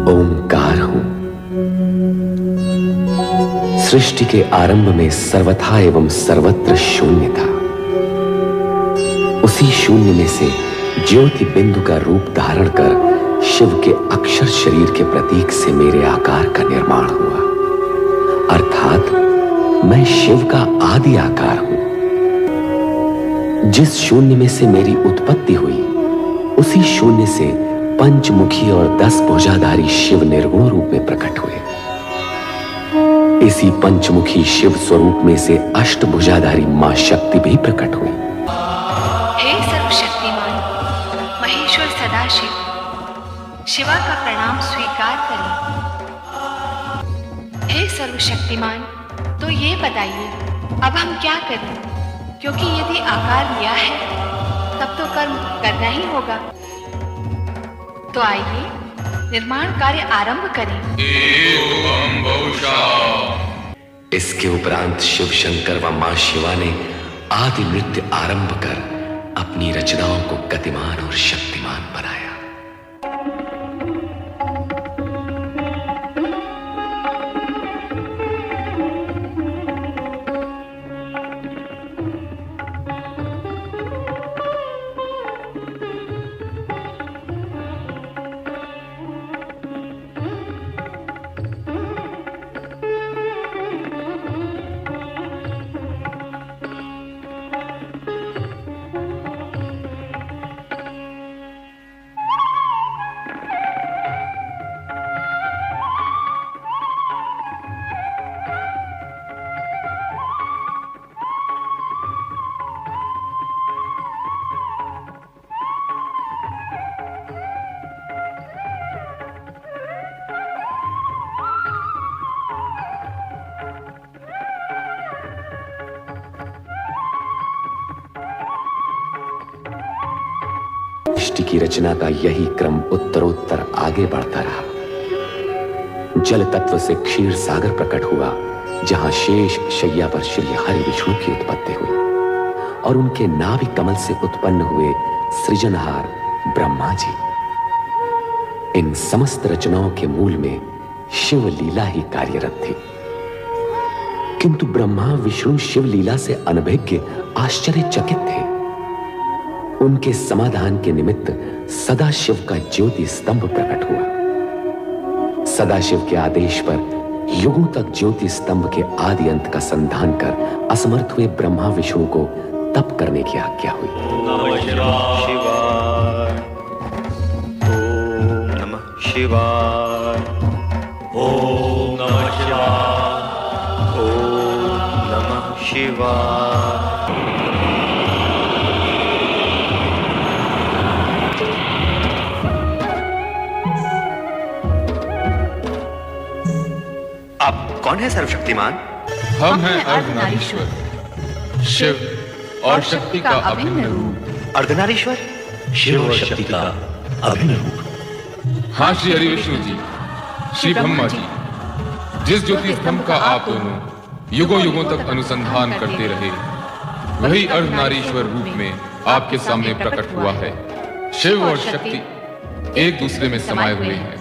ओंकार हूं। सृष्टि के आरंभ में सर्वथा एवं सर्वत्र शून्य था। उसी शून्य में से ज्योति बिंदु का रूप धारण कर शिव के अक्षर शरीर के प्रतीक से मेरे आकार का निर्माण हुआ, अर्थात मैं शिव का आदि आकार हूं। जिस शून्य में से मेरी उत्पत्ति हुई, उसी शून्य से पंचमुखी और 10 भुजाधारी शिव निर्गुण रूप में प्रकट हुए। इसी पंचमुखी शिव स्वरूप में से अष्टभुजाधारी मां शक्ति भी प्रकट हुई। हे सर्वशक्तिमान महेश्वर सदाशिव, शिवा का प्रणाम स्वीकार करें। हे सर्वशक्तिमान, तो ये बताइए अब हम क्या करें, क्योंकि यदि आकार लिया है तब तो कर्म करना ही होगा। तो आइए निर्माण कार्य आरंभ करें। इसके उपरांत शिव शंकर व मां शिवा ने आदि नृत्य आरंभ कर अपनी रचनाओं को गतिमान और शक्तिमान बनाया। सृष्टि की रचना का यही क्रम उत्तरोत्तर आगे बढ़ता रहा। जल तत्व से क्षीर सागर प्रकट हुआ, जहां शेष शैया पर श्री हरि विष्णु की उत्पत्ति हुई और उनके नाभि कमल से उत्पन्न हुए सृजनहार ब्रह्मा जी। इन समस्त रचनाओं के मूल में शिव लीला ही कार्यरत थी, किंतु ब्रह्मा विष्णु शिव लीला से अनभिज्ञ आश्चर्यचकित थे। उनके समाधान के निमित्त सदाशिव का ज्योति स्तंभ प्रकट हुआ। सदाशिव के आदेश पर युगों तक ज्योति स्तंभ के आदि अंत का संधान कर असमर्थ हुए ब्रह्मा विष्णु को तप करने की आज्ञा हुई। नमः शिवाय, ओम नमः शिवाय, ओम नमः शिवाय, ओम नमः शिवाय। आप कौन है सर्वशक्तिमान? हम हैं अर्धनारीश्वर, शिव और शक्ति का अभिन्न रूप। अर्धनारीश्वर, शिव और शक्ति का अभिन्न रूप। हाँ श्री हरि विष्णु जी, श्री ब्रह्मा जी, जिस ज्योति स्तंभ का आप दोनों युगों युगों तक अनुसंधान करते रहे, वही अर्धनारीश्वर रूप में आपके सामने प्रकट हुआ है। शिव और शक्ति एक दूसरे में समाये हुए हैं।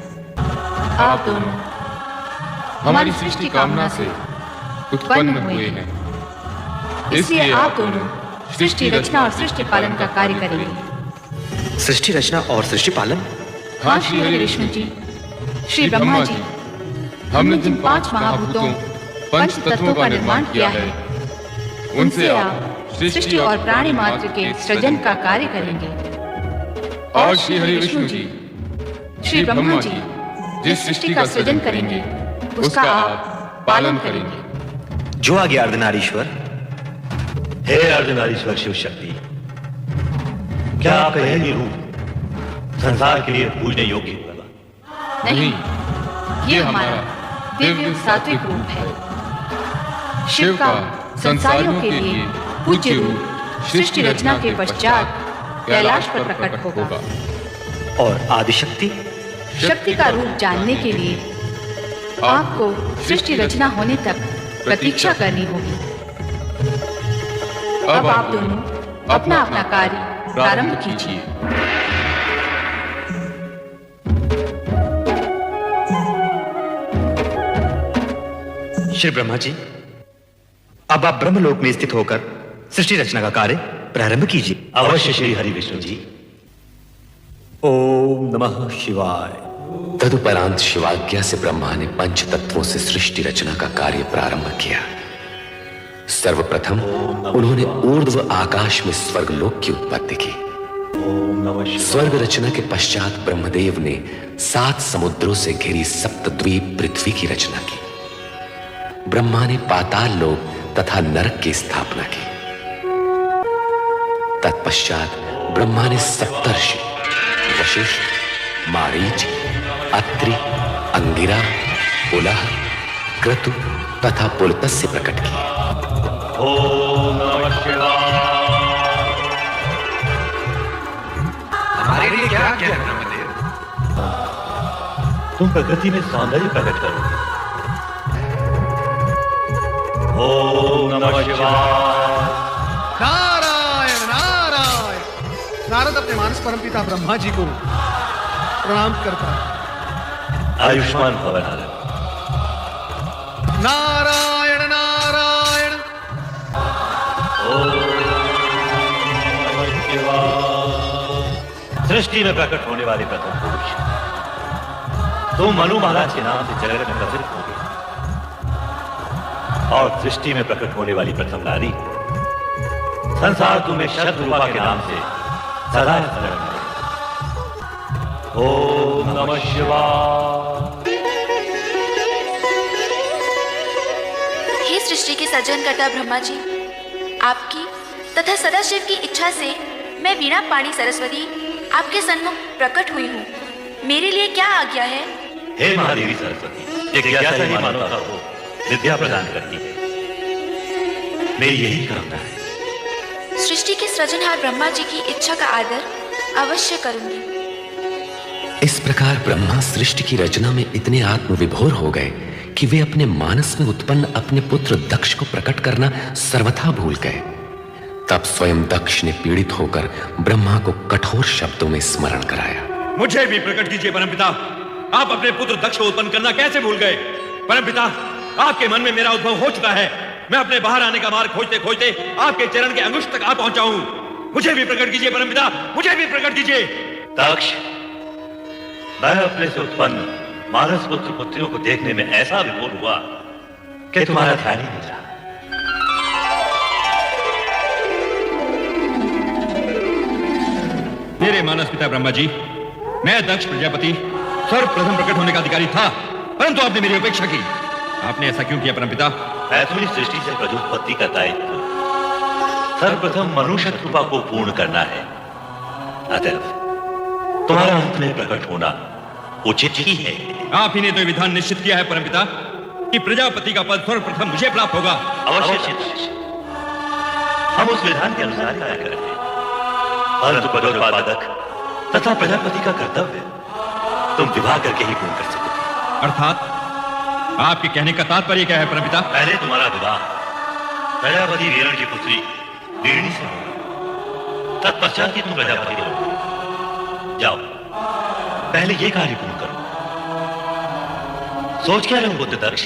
आप दोनों हमारी सृष्टि कामना से उत्पन्न हुए हैं, इसलिए आप दोनों सृष्टि रचना और सृष्टि पालन का कार्य करेंगे। सृष्टि रचना और सृष्टि पालन? हाँ श्री हरि विष्णु जी, श्री ब्रह्मा जी, हमने जिन 5 महाभूतों पंच तत्वों का निर्माण किया है, उनसे आप सृष्टि और प्राणी मात्र के सृजन का कार्य करेंगे। और श्री हरि विष्णु जी, श्री ब्रह्मा जी, जिस सृष्टि का सृजन करेंगे उसका आप पालन करेंगे। जो आगे अर्धनारीश्वर। हे अर्धनारीश्वर शिव शक्ति, क्या आपका यह रूप संसार के लिए पूजने योग्य होगा? नहीं, ये हमारा दिव्य सात्विक रूप है। शिव का संसारियों के लिए पूज्य रूप सृष्टि रचना के पश्चात कैलाश पर प्रकट होगा। और आदिशक्ति? शक्ति का रूप जानने के लिए आपको सृष्टि रचना होने तक प्रतीक्षा करनी होगी। अब आप दोनों अपना अपना कार्य प्रारंभ कीजिए। श्री ब्रह्मा जी, अब आप ब्रह्मलोक में स्थित होकर सृष्टि रचना का कार्य प्रारंभ कीजिए। अवश्य श्री हरि विष्णु जी। ओम नमः शिवाय। तदुपरांत शिवाज्ञा से ब्रह्मा ने पंच तत्वों से सृष्टि रचना का कार्य प्रारंभ किया। सर्वप्रथम उन्होंने ऊर्ध्व आकाश में स्वर्गलोक की उत्पत्ति की। स्वर्ग रचना के पश्चात ब्रह्मदेव ने 7 समुद्रों से घिरी सप्तद्वीप पृथ्वी की रचना की। ब्रह्मा ने पाताल लोक तथा नरक की स्थापना की। तत्पश्चात ब्रह्मा ने सप्तर्षि वशिष्ठ, मारीच, अत्रि, अंगिरा, पुलह, क्रतु तथा पुलत्स्य प्रकट किए। ओम नमः शिवाय। हमारे लिए क्या क्या है ब्रह्मदेव? तुम प्रकृति में सौंदर्य प्रकट करोगे। ओम नमः शिवाय। नारायण नारायण। नारद अपने मानस परमपिता ब्रह्मा जी को प्रणाम करता है। आयुष्मान भव नारद। नारायण नारायण। ओम नमः शिवाय। सृष्टि में प्रकट होने वाले प्रथम पुरुष तुम मनु महाराज के नाम से जगत में प्रसिद्ध हो गए, और सृष्टि में प्रकट होने वाली प्रथम नारी संसार तुम्हें शतरूपा के नाम से सदा स्मरण करे। ओम नमः शिवाय। हे सृष्टि के सृजनकर्ता ब्रह्मा जी, आपकी तथा सदाशिव की इच्छा से मैं वीणा पाणी सरस्वती आपके सन्मुख प्रकट हुई हूँ। मेरे लिए क्या आज्ञा है? हे महादेवी सरस्वती, जिज्ञासा ही मानवता को विद्या प्रदान करती है। मेरी यही कामना है। सृष्टि के सृजनहार ब्रह्मा जी की इच्छा का आदर अवश्य करूंगी। इस प्रकार ब्रह्मा सृष्टि की रचना में इतने आत्मविभोर हो गए कि वे अपने मानस में उत्पन्न अपने पुत्र दक्ष को प्रकट करना सर्वथा भूल गए। तब स्वयं दक्ष ने पीड़ित होकर ब्रह्मा को कठोर शब्दों में स्मरण कराया। मुझे भी प्रकट कीजिए परमपिता। आप अपने पुत्र दक्ष को उत्पन्न करना कैसे भूल गए? परमपिता, आपके मन में मेरा उद्भव हो चुका है। मैं अपने बाहर आने का मार्ग खोजते खोजते आपके चरण के अंगुष्ठ तक आ पहुंचा हूं। मुझे भी प्रकट कीजिए परमपिता, मुझे भी प्रकट कीजिए। दक्ष, मैं अपने से उत्पन्न मानस पुत्र पुत्रियों को देखने में ऐसा विभोर हुआ कि तुम्हारा ध्यान ही नहीं रहा। मेरे मानस पिता ब्रह्मा जी, मैं दक्ष प्रजापति सर्वप्रथम प्रकट होने का अधिकारी था, परंतु आपने मेरी उपेक्षा की। आपने ऐसा क्यों किया परमपिता? मैथिली सृष्टि से प्रजोत्पत्ति का दायित्व सर्वप्रथम मनुष्य कृपा को पूर्ण करना है। अतएव तुम्हारा अंत में प्रकट होना उचित ही है। आप ही ने तो विधान निश्चित किया है परमपिता कि प्रजापति का पद सर्वप्रथम मुझे प्राप्त होगा। अवश्य हम उस विधान के अनुसार ही कार्य करेंगे, परंतु पदोत्पादक तथा प्रजापति का कर्तव्य तुम विवाह करके ही पूर्ण कर सकोगे। अर्थात आपके कहने का तात्पर्य क्या है परमपिता? पहले तुम्हारा विवाह प्रजापति वीरण की पुत्री वीरणी से होगा, तत्पश्चात ही तुम प्रजापति हो। जाओ, पहले ये कार्य पूर्ण करो। सोच क्या रहे हो बुद्ध दक्ष?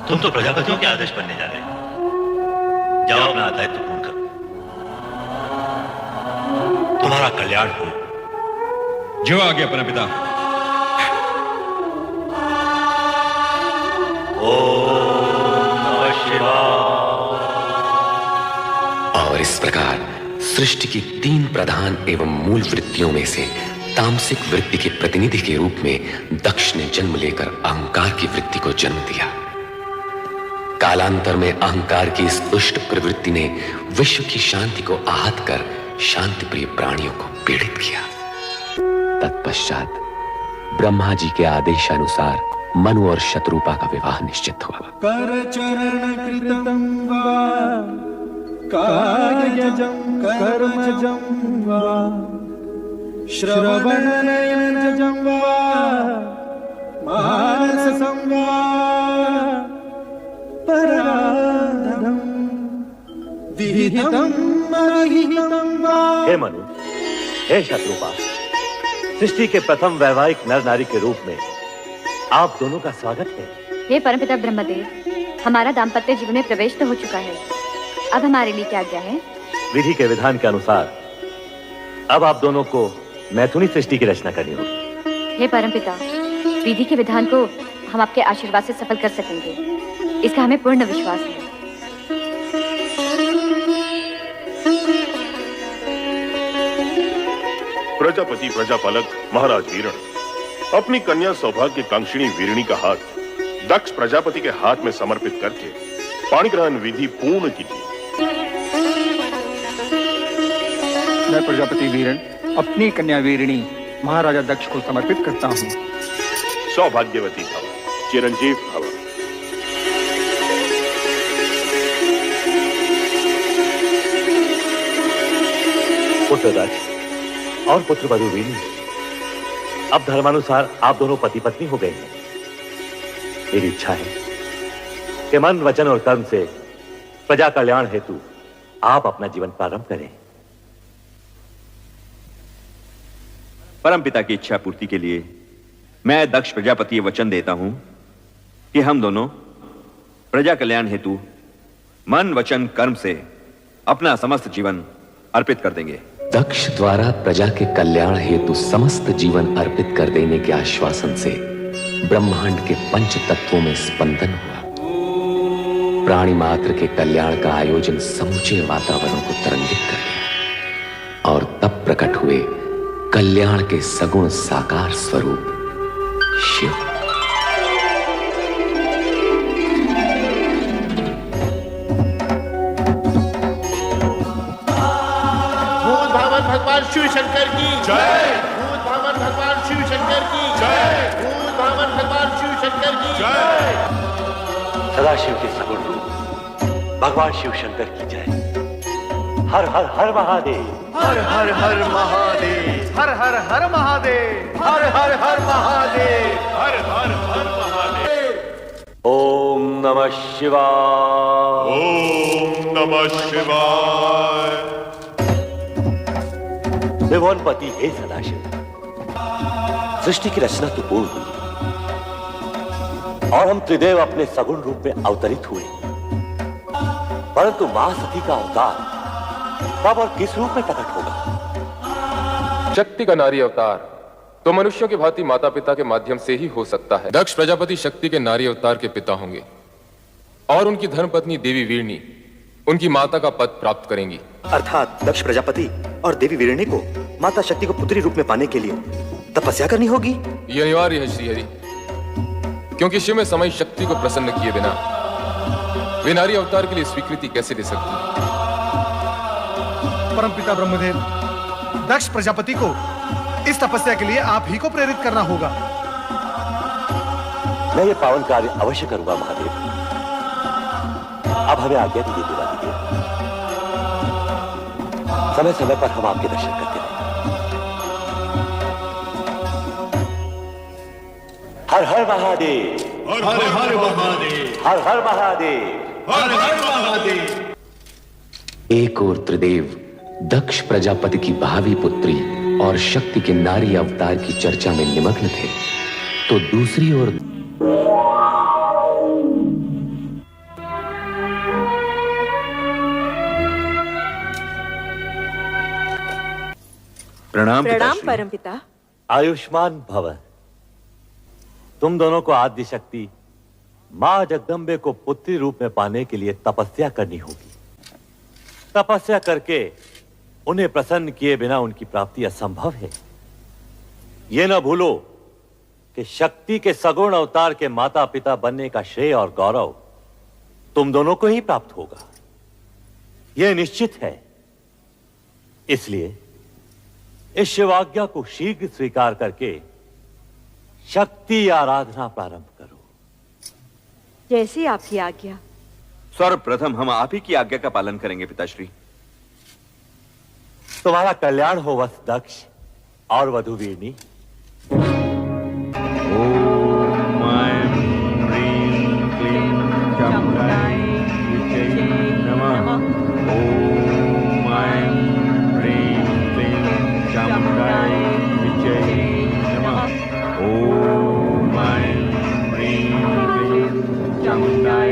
तुम तो प्रजापतियों के आदेश बनने जा रहे हो। जाओ, अपना दायित्व पूर्ण करो। तुम्हारा कल्याण हो। जो आ गया परमपिता। ओम नमः शिवाय। और इस प्रकार सृष्टि की 3 प्रधान एवं मूल वृत्तियों में से तामसिक वृत्ति के प्रतिनिधि के रूप में दक्ष ने जन्म लेकर अहंकार की वृत्ति को जन्म दिया। कालांतर में अहंकार की इस दुष्ट प्रवृत्ति ने विश्व की शांति को आहत कर शांति प्रिय प्राणियों को पीड़ित किया। तत्पश्चात ब्रह्मा जी के आदेशानुसार मनु और शत्रुपा का विवाह निश्चित हुआ। कर चरण कृतं वा कायजं कर्मजं वा श्रवणनयनजं वा मानसं वा पराधं विहितं अविहितं वा। हे मनु, हे शत्रुपा, सृष्टि के प्रथम वैवाहिक नर नारी के रूप में आप दोनों का स्वागत है। हे परमपिता ब्रह्मदेव, हमारा दाम्पत्य जीवन में प्रवेश तो हो चुका है, अब हमारे लिए क्या आज्ञा है? विधि के विधान के अनुसार अब आप दोनों को मैथुनी सृष्टि की रचना करनी होगी। हे परमपिता, विधि के विधान को हम आपके आशीर्वाद से सफल कर सकेंगे, इसका हमें पूर्ण विश्वास है। प्रजापति प्रजापालक महाराज हिरण अपनी कन्या सौभाग्य कांक्षिणी वीरिणी का हाथ दक्ष प्रजापति के हाथ में समर्पित करके पाणी ग्रहण विधि पूर्ण कीजिए। मैं प्रजापति वीरण अपनी कन्या वीरिणी महाराजा दक्ष को समर्पित करता हूँ। सौभाग्यवती भव, चिरंजीव भव। पुत्र दक्ष और पुत्र वधु वीरिणी, अब धर्मानुसार आप दोनों पति पत्नी हो गए हैं। मेरी इच्छा है कि मन, वचन और कर्म से प्रजा कल्याण हेतु आप अपना जीवन प्रारंभ करें। परमपिता की इच्छा पूर्ति के लिए मैं दक्ष प्रजापति वचन देता हूं कि हम दोनों प्रजा कल्याण हेतु मन, वचन, कर्म से अपना समस्त जीवन अर्पित कर देंगे। दक्ष द्वारा प्रजा के कल्याण हेतु समस्त जीवन अर्पित कर देने के आश्वासन से ब्रह्मांड के पंच तत्वों में स्पंदन हुआ। प्राणी मात्र के कल्याण का आयोजन समूचे वातावरण को तरंगित कर गया और तब प्रकट हुए कल्याण के सगुण साकार स्वरूप शिव। भूत भावन भगवान शिव शंकर की जय। भूत भावन भगवान शिव शंकर की जय। भूत भावन भगवान शिव शंकर की जय। सदाशिव के सगुण रूप भगवान शिव शंकर की जय। हर हर हर महादेव, हर हर हर महादेव, हर हर हर महादेव, हर हर हर महादेव, हर हर हर महादेव। ओम नमः शिवाय। ओम नमः शिवाय। त्रिभुवनपति हे सदाशिव, सृष्टि की रचना तो पूर्ण हुई और हम त्रिदेव अपने सगुण रूप में अवतरित हुए, परंतु मां सती का अवतार कब और किस रूप में प्रकट होगा? शक्ति का नारी अवतार तो मनुष्यों की भांति माता पिता के माध्यम से ही हो सकता है। दक्ष प्रजापति शक्ति के नारी अवतार के पिता होंगे और उनकी धर्मपत्नी देवी वीरणी उनकी माता का पद प्राप्त करेंगी। अर्थात दक्ष प्रजापति और देवी वीरणी को माता शक्ति को पुत्री रूप में पाने के लिए तपस्या करनी होगी। यह अनिवार्य है श्रीहरि, क्योंकि शिव में समय शक्ति को प्रसन्न किए बिना वे नारी अवतार के लिए स्वीकृति कैसे दे सकती? परमपिता ब्रह्मदेव, दक्ष प्रजापति को इस तपस्या के लिए आप ही को प्रेरित करना होगा। मैं ये पावन कार्य अवश्य करूंगा महादेव। अब हमें आज्ञा दीजिए देवादिदेव, समय समय पर हम आपके दर्शन करते रहें। हर हर महादेव, हर हर महादेव, हर हर महादेव, हर हर महादेव। एक और त्रिदेव दक्ष प्रजापति की भावी पुत्री और शक्ति के नारी अवतार की चर्चा में निमग्न थे, तो दूसरी ओर प्रणाम परमपिता। आयुष्मान भव। तुम दोनों को आद्य शक्ति मां जगदम्बे को पुत्री रूप में पाने के लिए तपस्या करनी होगी। तपस्या करके उन्हें प्रसन्न किए बिना उनकी प्राप्ति असंभव है। यह न भूलो कि शक्ति के सगुण अवतार के माता पिता बनने का श्रेय और गौरव तुम दोनों को ही प्राप्त होगा, यह निश्चित है। इसलिए इस शिवाज्ञा को शीघ्र स्वीकार करके शक्ति आराधना प्रारंभ करो। जैसी आपकी आज्ञा। सर्वप्रथम हम आप ही की आज्ञा का पालन करेंगे पिताश्री। तुम्हारा कल्याण हो वत्स दक्ष और वधु वीरणी। ओम ऐं ह्रीं क्लीं चामुण्डाय विद्महे नमः। ओम ऐं ह्रीं क्लीं चामुण्डाय विद्महे नमः। ओम ऐं ह्रीं क्लीं चामुण्डाय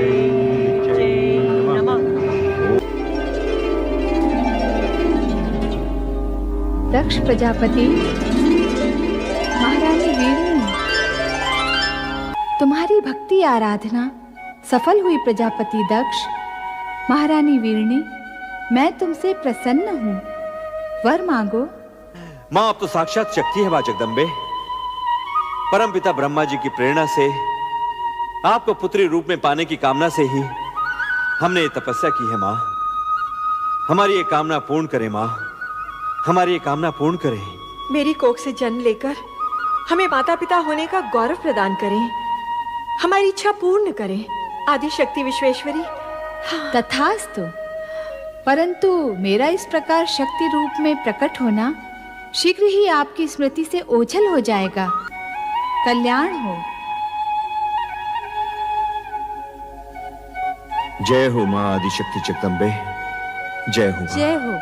दक्ष प्रजापति, महारानी वीरणी, तुम्हारी भक्ति आराधना सफल हुई प्रजापति दक्ष। महारानी वीरणी, मैं तुमसे प्रसन्न हूँ, वर मांगो। मां, अब तो साक्षात शक्ति है मां जगदम्बे। परमपिता ब्रह्मा जी की प्रेरणा से आपको पुत्री रूप में पाने की कामना से ही हमने ये तपस्या की है मां। हमारी ये कामना पूर्ण करें मां, हमारी ये कामना पूर्ण करें। मेरी कोख से जन्म लेकर हमें माता पिता होने का गौरव प्रदान करें, हमारी इच्छा पूर्ण करें। आदि शक्ति विश्वेश्वरी। तथास्तु। परंतु मेरा इस प्रकार शक्ति रूप में प्रकट होना शीघ्र ही आपकी स्मृति से ओझल हो जाएगा। कल्याण हो। जय हो मां आदिशक्ति जगदम्बे, जय हो। जय हो।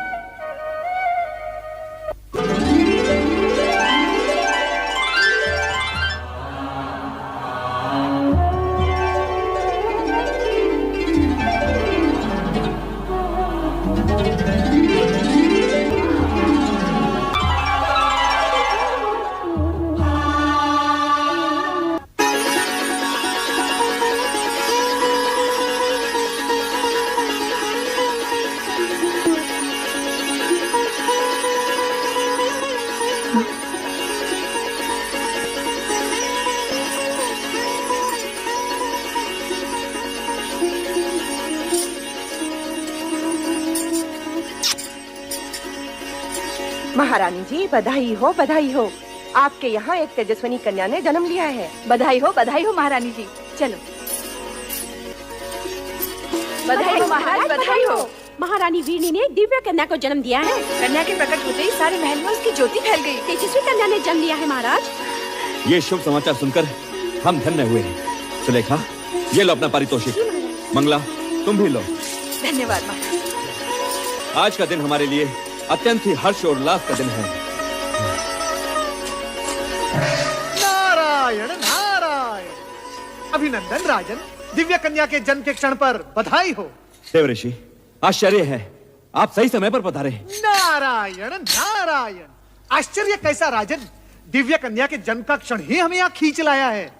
महारानी जी, बधाई हो, बधाई हो। आपके यहाँ एक तेजस्विनी कन्या ने जन्म लिया है। बधाई हो महारानी जी। चलो। बधाई हो महाराज, बधाई हो। महारानी वीरणी ने दिव्य कन्या को जन्म दिया है। कन्या के प्रकट होते ही सारे महल में उसकी ज्योति फैल गई। तेजस्वी कन्या ने जन्म लिया है महाराज। ये शुभ समाचार सुनकर हम धन्य हुए हैं। सुलेखा, ये लो अपना पारितोषिक। मंगला, तुम भी लो। धन्यवाद महाराज। आज का दिन हमारे लिए अत्यंत ही हर्ष और उल्लास का दिन है। नारायण नारायण। अभिनंदन राजन, दिव्य कन्या के जन्म के क्षण पर बधाई हो। देवऋषि, आश्चर्य है, आप सही समय पर पधारे। नारायण नारायण। आश्चर्य कैसा राजन, दिव्य कन्या के जन्म का क्षण ही हमें यहाँ खींच लाया है।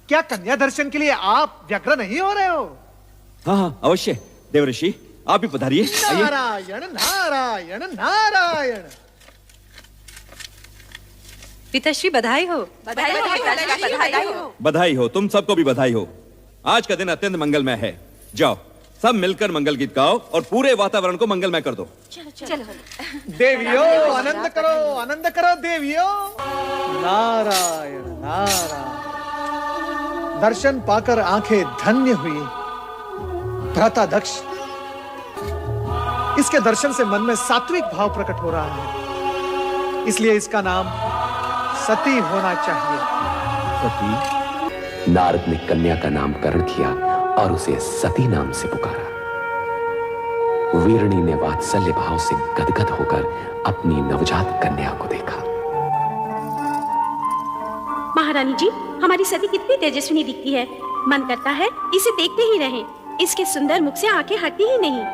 क्या कन्या दर्शन के लिए आप व्यग्र नहीं हो रहे हो? हाँ हाँ अवश्य। देवऋषि, आप भी पधारिए। नारायण नारायण नारायण। पिताश्री बधाई हो। बधाई हो, पिताश्री, बधाई हो। बधाई हो, तुम सबको भी बधाई हो। आज का दिन अत्यंत मंगलमय है। जाओ सब मिलकर मंगल गीत गाओ और पूरे वातावरण को मंगलमय कर दो। चलो। देवियों आनंद करो, आनंद करो देवियों। नारायण नारायण। दर्शन पाकर आंखें धन्य हुई। भ्राता दक्ष, इसके दर्शन से मन में सात्विक भाव प्रकट हो रहा है, इसलिए इसका नाम सती होना चाहिए। सती? नारद ने कन्या का नामकरण किया और उसे सती नाम से पुकारा। वीरणी ने वात्सल्य भाव से गदगद होकर अपनी नवजात कन्या को देखा। महारानी जी, हमारी सती कितनी तेजस्विनी दिखती है। मन करता है इसे देखते ही रहें। इसके सुंदर मुख से आंखें हटती ही नहीं।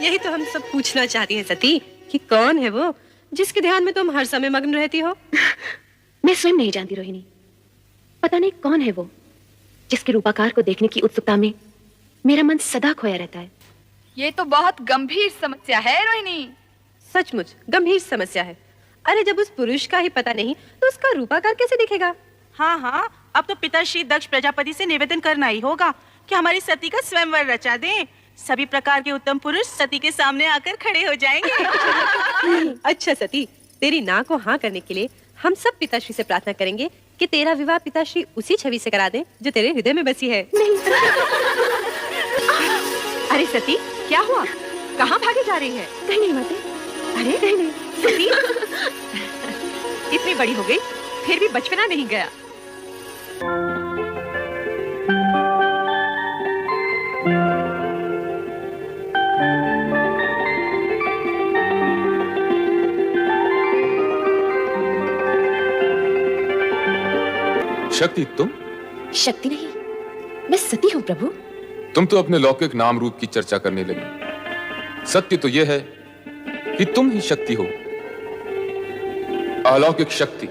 यही तो हम सब पूछना चाहती हैं सती, कि कौन है वो जिसके ध्यान में तुम हर समय मग्न रहती हो? मैं स्वयं नहीं जानती रोहिणी। पता नहीं कौन है वो जिसके रूपाकार को देखने की उत्सुकता में मेरा मन सदा खोया रहता है। ये तो बहुत गंभीर समस्या है रोहिणी। सचमुच गंभीर समस्या है। अरे जब उस पुरुष का ही पता नहीं तो उसका रूपाकार कैसे दिखेगा? हाँ हाँ, अब तो पिताश्री दक्ष प्रजापति से निवेदन करना ही होगा कि हमारी सती का स्वयंवर रचा दें। सभी प्रकार के उत्तम पुरुष सती के सामने आकर खड़े हो जाएंगे। अच्छा सती, तेरी ना को हाँ करने के लिए हम सब पिताश्री से प्रार्थना करेंगे कि तेरा विवाह पिताश्री उसी छवि से करा दें जो तेरे हृदय में बसी है। अरे सती, क्या हुआ? कहाँ भागी जा रही है? कहीं नहीं माते। अरे कहीं नहीं। सती इतनी बड़ी हो गई फिर भी बचपना नहीं गया। शक्ति तुम? शक्ति नहीं, मैं सती हूँ प्रभु। तुम तो अपने लौकिक नाम रूप की चर्चा करने लगी। सत्य तो यह है कि तुम ही शक्ति हो, अलौकिक शक्ति,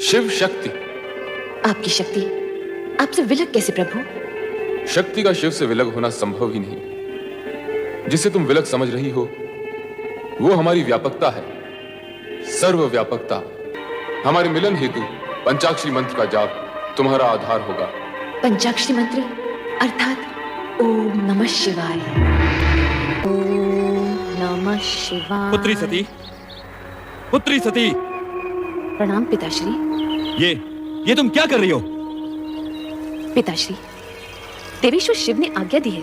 शिव शक्ति। आपकी शक्ति आपसे विलग कैसे प्रभु? शक्ति का शिव से विलग होना संभव ही नहीं। जिसे तुम विलग समझ रही हो वो हमारी व्यापकता है, सर्वव्यापकता। हमारे मिलन हेतु पंचाक्षरी मंत्र का जाप तुम्हारा आधार होगा। पंचाक्षरी मंत्र अर्थात ओम नमः शिवाय। ओम नमः शिवाय। पुत्री सती, पुत्री सती। प्रणाम पिताश्री। ये तुम क्या कर रही हो? पिताश्री, देवेश्वर शिव ने आज्ञा दी है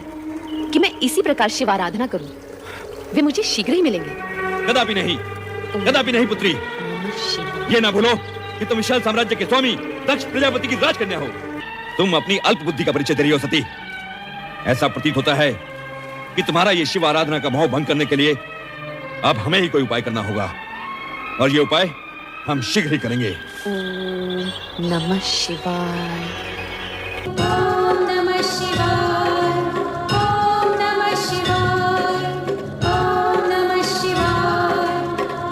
कि मैं इसी प्रकार शिव आराधना करूं। वे मुझे शीघ्र ही मिलेंगे। कदापि नहीं, कदापि नहीं पुत्री। ये ना भूलो कि तुम विशाल साम्राज्य के स्वामी दक्ष प्रजापति की राजकन्या हो। तुम अपनी अल्प बुद्धि का परिचय दे रही हो सती। ऐसा प्रतीत होता है कि तुम्हारा ये शिव आराधना का मोह भंग करने के लिए अब हमें ही कोई उपाय करना होगा, और ये उपाय हम शीघ्र ही करेंगे। ओम नमः शिवाय। ओम नमः शिवाय। ओम नमः शिवाय। ओम नमः शिवाय।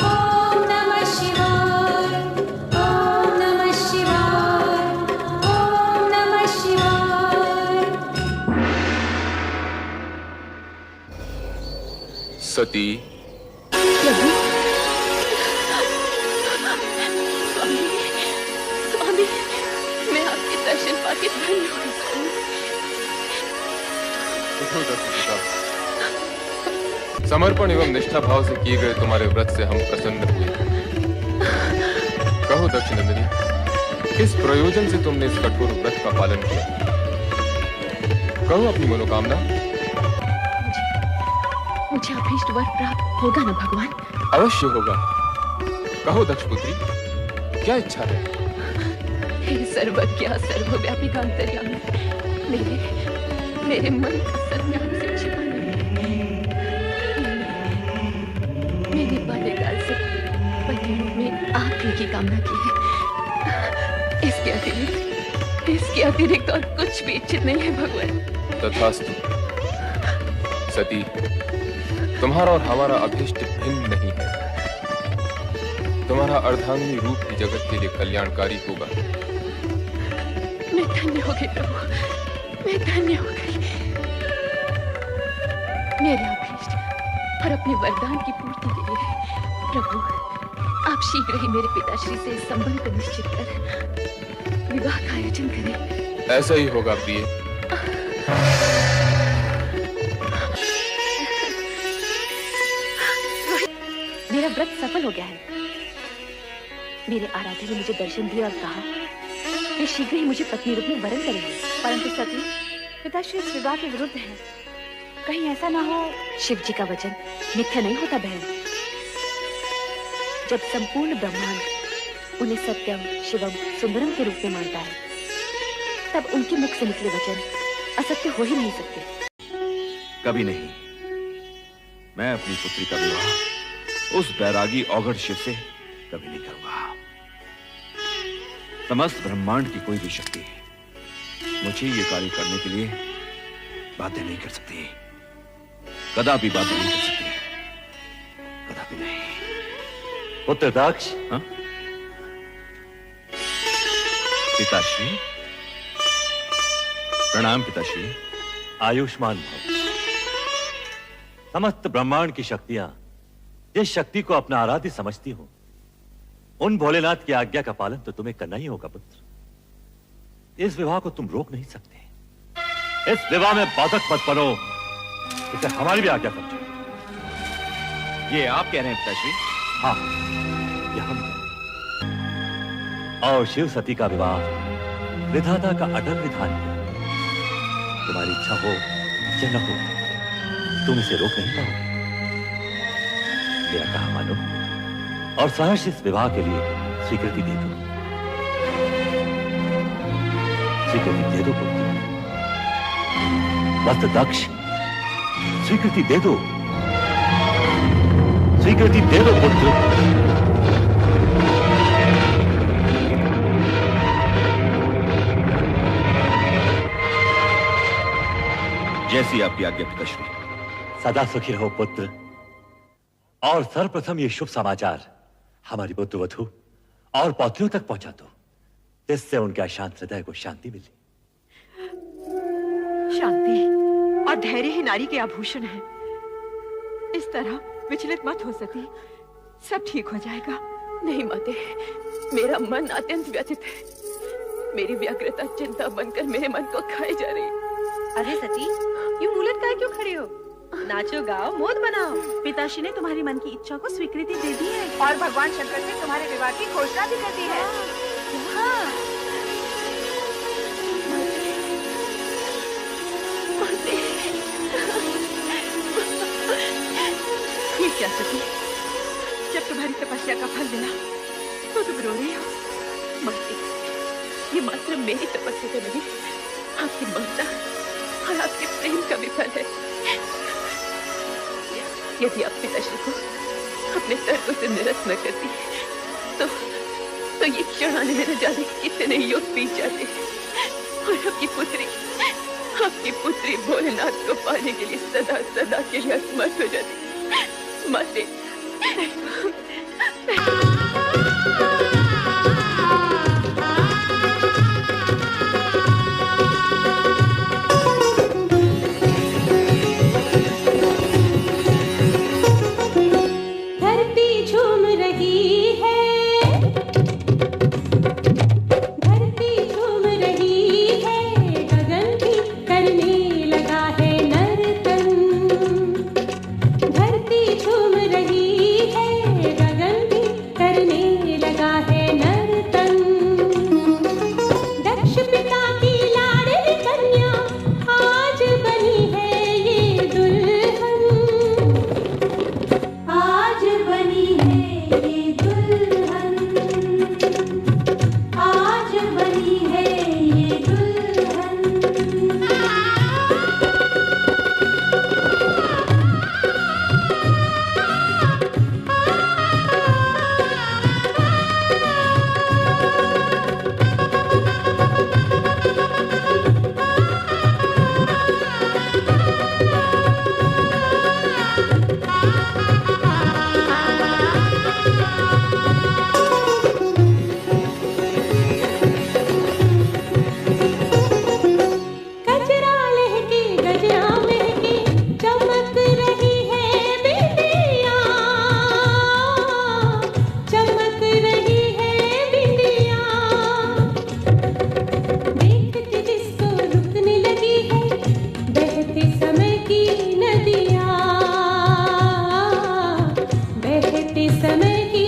ओम नमः शिवाय। ओम नमः शिवाय। ओम नमः शिवाय। सती, स्वामी, मैं आपके दर्शन पाके धन्य हूँ। समर्पण एवं निष्ठा भाव से किए गए तुम्हारे व्रत से हम प्रसन्न हुए। कहो दक्ष नंदिनी, किस प्रयोजन से तुमने इस कठोर व्रत का पालन किया? कहो अपनी मनोकामना। मुझे अभीष्ट वर प्राप्त होगा ना भगवान? अवश्य होगा। कहो दक्ष पुत्री, क्या इच्छा है? हे सर्वज्ञ सर्वव्यापी अंतर्यामी, मेरे मन का संज्ञान से छिपा नहीं। मैंने बाल्यकाल से पति रूप में आप ही की कामना की है। इसके अतिरिक्त और कुछ भी इच्छित नहीं है भगवान। तथास्तु। सती, तुम्हारा और हमारा अभीष्ट भिन्न नहीं है। तुम्हारा अर्धांगिनी रूप ही जगत के लिए कल्याणकारी होगा। मैं धन्य हो गई प्रभु, मैं धन्य हो गई। मेरे अभीष्ट और अपने वरदान की पूर्ति के लिए प्रभु आप शीघ्र ही मेरे पिताश्री से इस संबंध को निश्चित कर विवाह का आयोजन करें। ऐसा ही होगा प्रिय। मेरा व्रत सफल हो गया है। मेरे आराध्य ने मुझे दर्शन दिया और कहा वे शीघ्र ही मुझे पत्नी रूप में वरण करेंगे। परंतु सती, पिताश्री इस विवाह के विरुद्ध है। कहीं ऐसा ना हो। शिव जी का वचन मिथ्या नहीं होता बहन। जब संपूर्ण ब्रह्मांड उन्हें सत्यम शिवम सुंदरम के रूप में मानता है, तब उनके मुख से निकले वचन असत्य हो ही नहीं सकते। कभी नहीं। मैं अपनी पुत्री का विवाह उस बैरागी औघड़ शिव से कभी नहीं करूंगा। समस्त ब्रह्मांड की कोई भी शक्ति मुझे ये कार्य करने के लिए बाध्य नहीं कर सकती। कदापि बाध्य नहीं कर सकती, कदापि नहीं। पुत्र दक्ष। हाँ? पिताश्री। प्रणाम पिताश्री। आयुष्मान भव। समस्त ब्रह्मांड की शक्तियां जिस शक्ति को अपना आराध्य समझती हो, उन भोलेनाथ की आज्ञा का पालन तो तुम्हें करना ही होगा पुत्र। इस विवाह को तुम रोक नहीं सकते। इस विवाह में बाधक मत बनो, इसे हमारी भी आज्ञा समझो। ये आप कह रहे हैं पिताश्री? हाँ, ये हम। और शिव सती का विवाह विधाता का अटल विधान है। तुम्हारी इच्छा हो या न हो, तुम इसे रोक नहीं पाओगे। मेरा कहा मानो और सहर्ष इस विवाह के लिए स्वीकृति दे दो। स्वीकृति दे दो पुत्र। वत्स दक्ष, स्वीकृति दे दो। स्वीकृति दे दो पुत्र। जैसी आपकी आज्ञा पिताश्री। सदा सुखी रहो पुत्र। और सर्वप्रथम ये शुभ समाचार हमारी पुत्र वधू और पौत्रियों तक पहुंचा दो, जिससे उनके अशांत हृदय को शांति मिले। शांति और धैर्य ही नारी के आभूषण है। इस तरह विचलित मत हो सती, सब ठीक हो जाएगा। नहीं माते, मेरा मन अत्यंत व्यथित है। मेरी व्यग्रता चिंता बनकर मेरे मन को खाई जा रही। अरे सती, यूं उलट कर क्यों खड़े हो? नाचो गाओ, मोद बनाओ। पिताश्री ने तुम्हारी मन की इच्छा को स्वीकृति दे दी है और भगवान शंकर ने तुम्हारे विवाह की घोषणा भी कर दी है। हाँ। ये क्या सती, जब तुम्हारी तपस्या का फल मिला तो तुम रो रही हो? माते, ये मात्र मेरी तपस्या का नहीं, आपकी ममता और आपके प्रेम का भी फल है। यदि आप पिताश्री को अपने तर्कों से निरस्त न करती तो ये क्षण आने में न जाने कितने युग बीत जाते और आपकी पुत्री भोलेनाथ को पाने के लिए सदा सदा के लिए असमर्थ हो जाती। माते, धरती झूम रही है, धरती झूम रही है, गगन भी करने लगा है नर्तन। धरती झूम रही है, गगन भी करने लगा है नर्तन। दक्ष पिता की लाडली कन्या आज बनी है ये दुल्हन, आज बनी है ये दुल्हन, आज बनी है ये दुल्हन। गजरा लहके गजरा महके, चमक रही है बिंदिया, चमक रही है बिंदिया। देखते जिसको रुकने लगी है बहते समय की नदियाँ, बहते समय की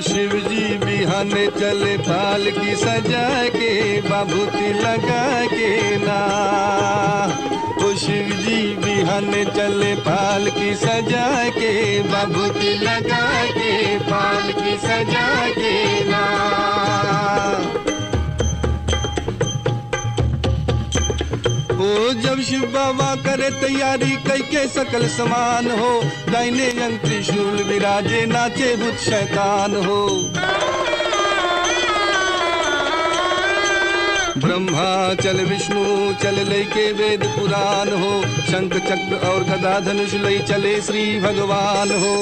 शिव जी बिहाने चले पाल की सजा के बाबूती लगा के ना। ओ शिव जी बिहाने चले पाल की सजा के बाबूती लगा के पाल की सजा के ना। ओ जब शिव बाबा करे तैयारी कई के सकल समान हो, दाहिने अंग त्रिशूल विराजे नाचे भूत शैतान हो। ब्रह्मा चल विष्णु चल लई के वेद पुराण हो, शंख चक्र और गदा धनुष लई चले श्री भगवान हो।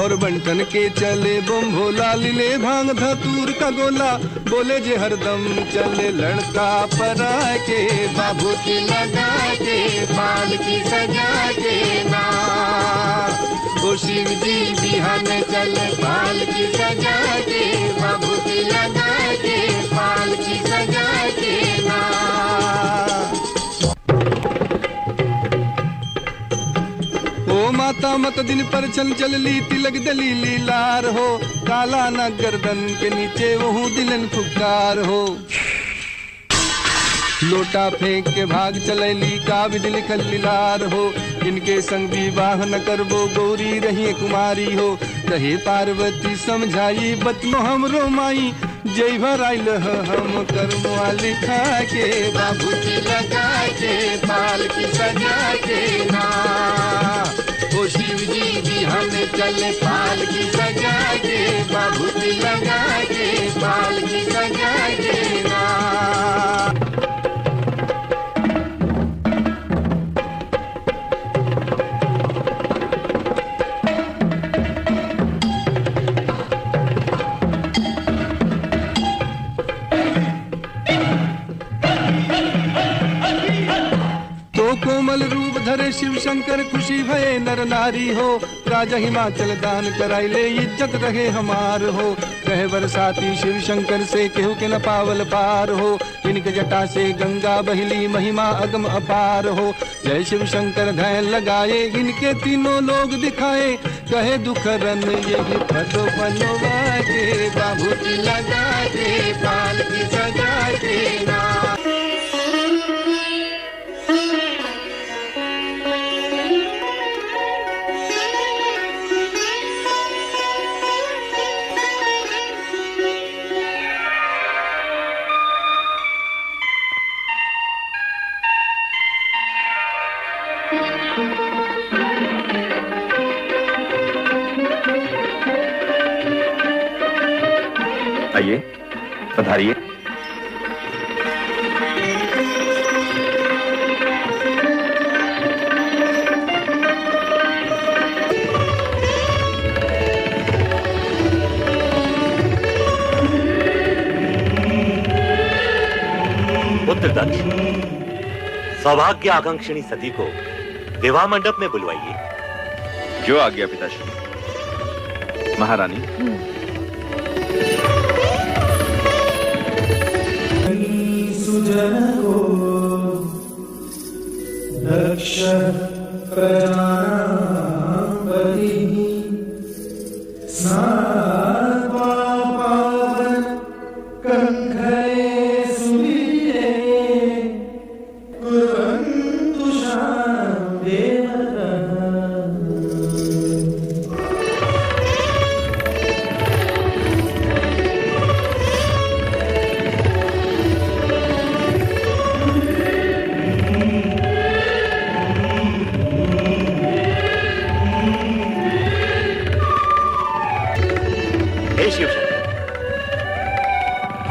और बंटन के चले बम भोला लीले भांग धतूर का गोला, बोले जे हरदम चले लड़का परा के बाबूती लगा के पाल की सजा के ना। ओ शिव जी बिहाने चले पाल की सजा के बाबूती लगा के पाल की सजा के ना। ओ माता मत दिन पर चल चल ली तिलक दलीली लार हो, काला न गर्दन के नीचे वहू दिलन फुकार हो। लोटा फेंक के भाग चलैली का विधि लिखल लीलार हो, इनके संग विवाह न करबो गौरी रही कुमारी हो। कहे पार्वती समझाई बतनो हमरो माई, जय भर आइल हम कर्मवा लिखा के बाबूती लगा के पाल की सजा के ना। ओ शिव जी बिहाने चले पाल की सजा के बाबूती लगा के पाल की सजा के ना। कोमल रूप धरे शिव शंकर खुशी भये नर नारी हो, राजा हिमाचल दान कराइले इज्जत रहे हमार हो। कहे बरसाती शिव शंकर से केहू के न पावल पार हो, इनके जटा से गंगा बहिली महिमा अगम अपार हो। जय शिव शंकर ध्यान लगाए इनके तीनों लोग दिखाए, कहे दुख रन यही पदो बनवा के बाबूती लगा के पाल की सजा के ना। आइए पधारिए। पुत्र दक्ष, सौभाग्य आकांक्षिणी सती को विवाह मंडप में बुलवाइए। जो आज्ञा पिताश्री। महारानी। सुजन को दक्ष प्रजापति स्नात्वा पावन कंखरे सुवीरे कुर्वन्तु शान्तिर्देवतः।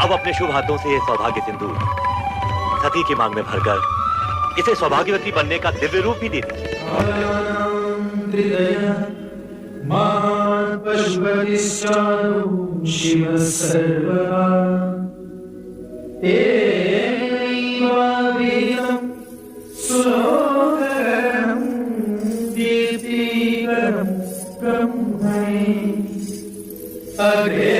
अब अपने शुभ हाथों से सौभाग्य सिंदूर सती की मांग में भरकर इसे सौभाग्यवती बनने का दिव्य रूप भी दे दीजिए। शिव सर्वदा सुलोकरणं दीप्तिकरं ब्रह्मणे अग्रे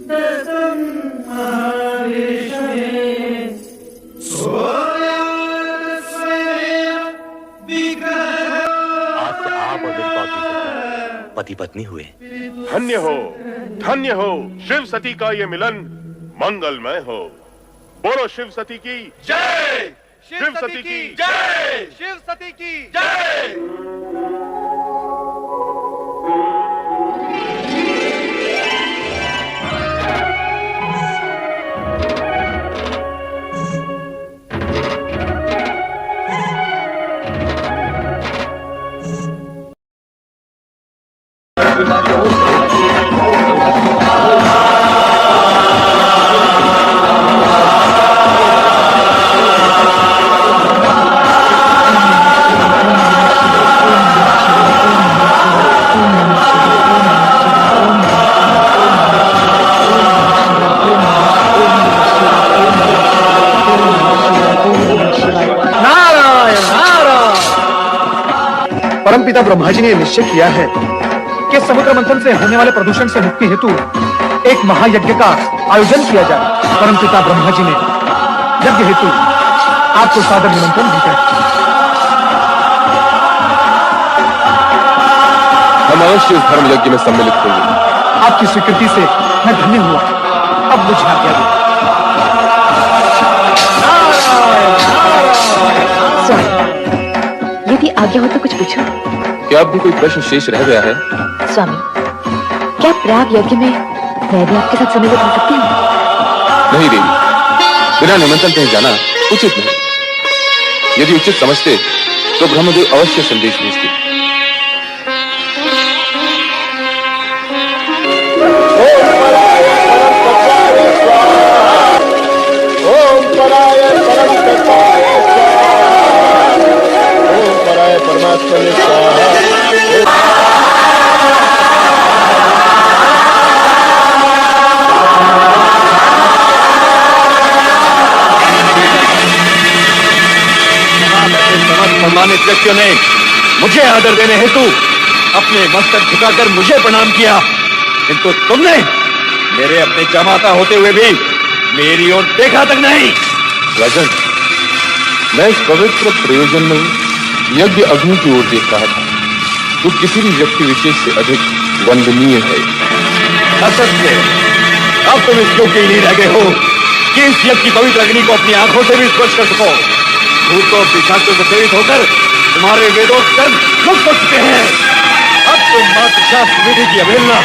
दत्तं महादेशमे सोया पति पत्नी हुए। धन्य हो शिव सती का ये मिलन मंगलमय हो। बोलो शिव सती की जय, शिव सती की जय, शिव सती की जय। परमपिता ब्रह्मा जी ने निश्चय किया है कि समुद्र मंथन से होने वाले प्रदूषण से मुक्ति हेतु एक महायज्ञ का आयोजन किया जाए। परमपिता ब्रह्मा जी ने यज्ञ हेतु आपको सादर निमंत्रण भेजा है। हम अवश्य इस धर्म यज्ञ में सम्मिलित होंगे। आपकी स्वीकृति से मैं धन्य हुआ। अब मुझे आज्ञा दो। यदि आज्ञा हो तो कुछ पूछो। क्या अब भी कोई प्रश्न शेष रह गया है? स्वामी, क्या प्रयाग यज्ञ में मैं भी आपके साथ सम्मिलित हो सकती हूँ? नहीं देवी, बिना निमंत्रण कहीं जाना उचित नहीं। यदि उचित समझते तो ब्रह्मदेव अवश्य संदेश भेजते। ओम पराय परमात्मा ने सम्मानित व्यक्तियों ने मुझे आदर देने हेतु अपने मस्तक झुकाकर मुझे प्रणाम किया, किंतु तुमने मेरे अपने जमाता होते हुए भी मेरी ओर देखा तक नहीं। राजन, मैं इस पवित्र प्रयोजन में यज्ञ अग्नि की ओर देख रहा था। तू किसी भी व्यक्ति विशेष से अधिक वंदनीय है। असत्य, अब तुम इस योग्य ही नहीं रह गए हो कि इस यज्ञ की पवित्र अग्नि को अपनी आंखों से भी स्पर्श कर सको। भूतों पिशाचों से प्रेरित होकर तुम्हारे वेदोत्कर्म मुक्त हो चुके हैं। अब तुम मात्र शास्त्र विधि की अवहेलना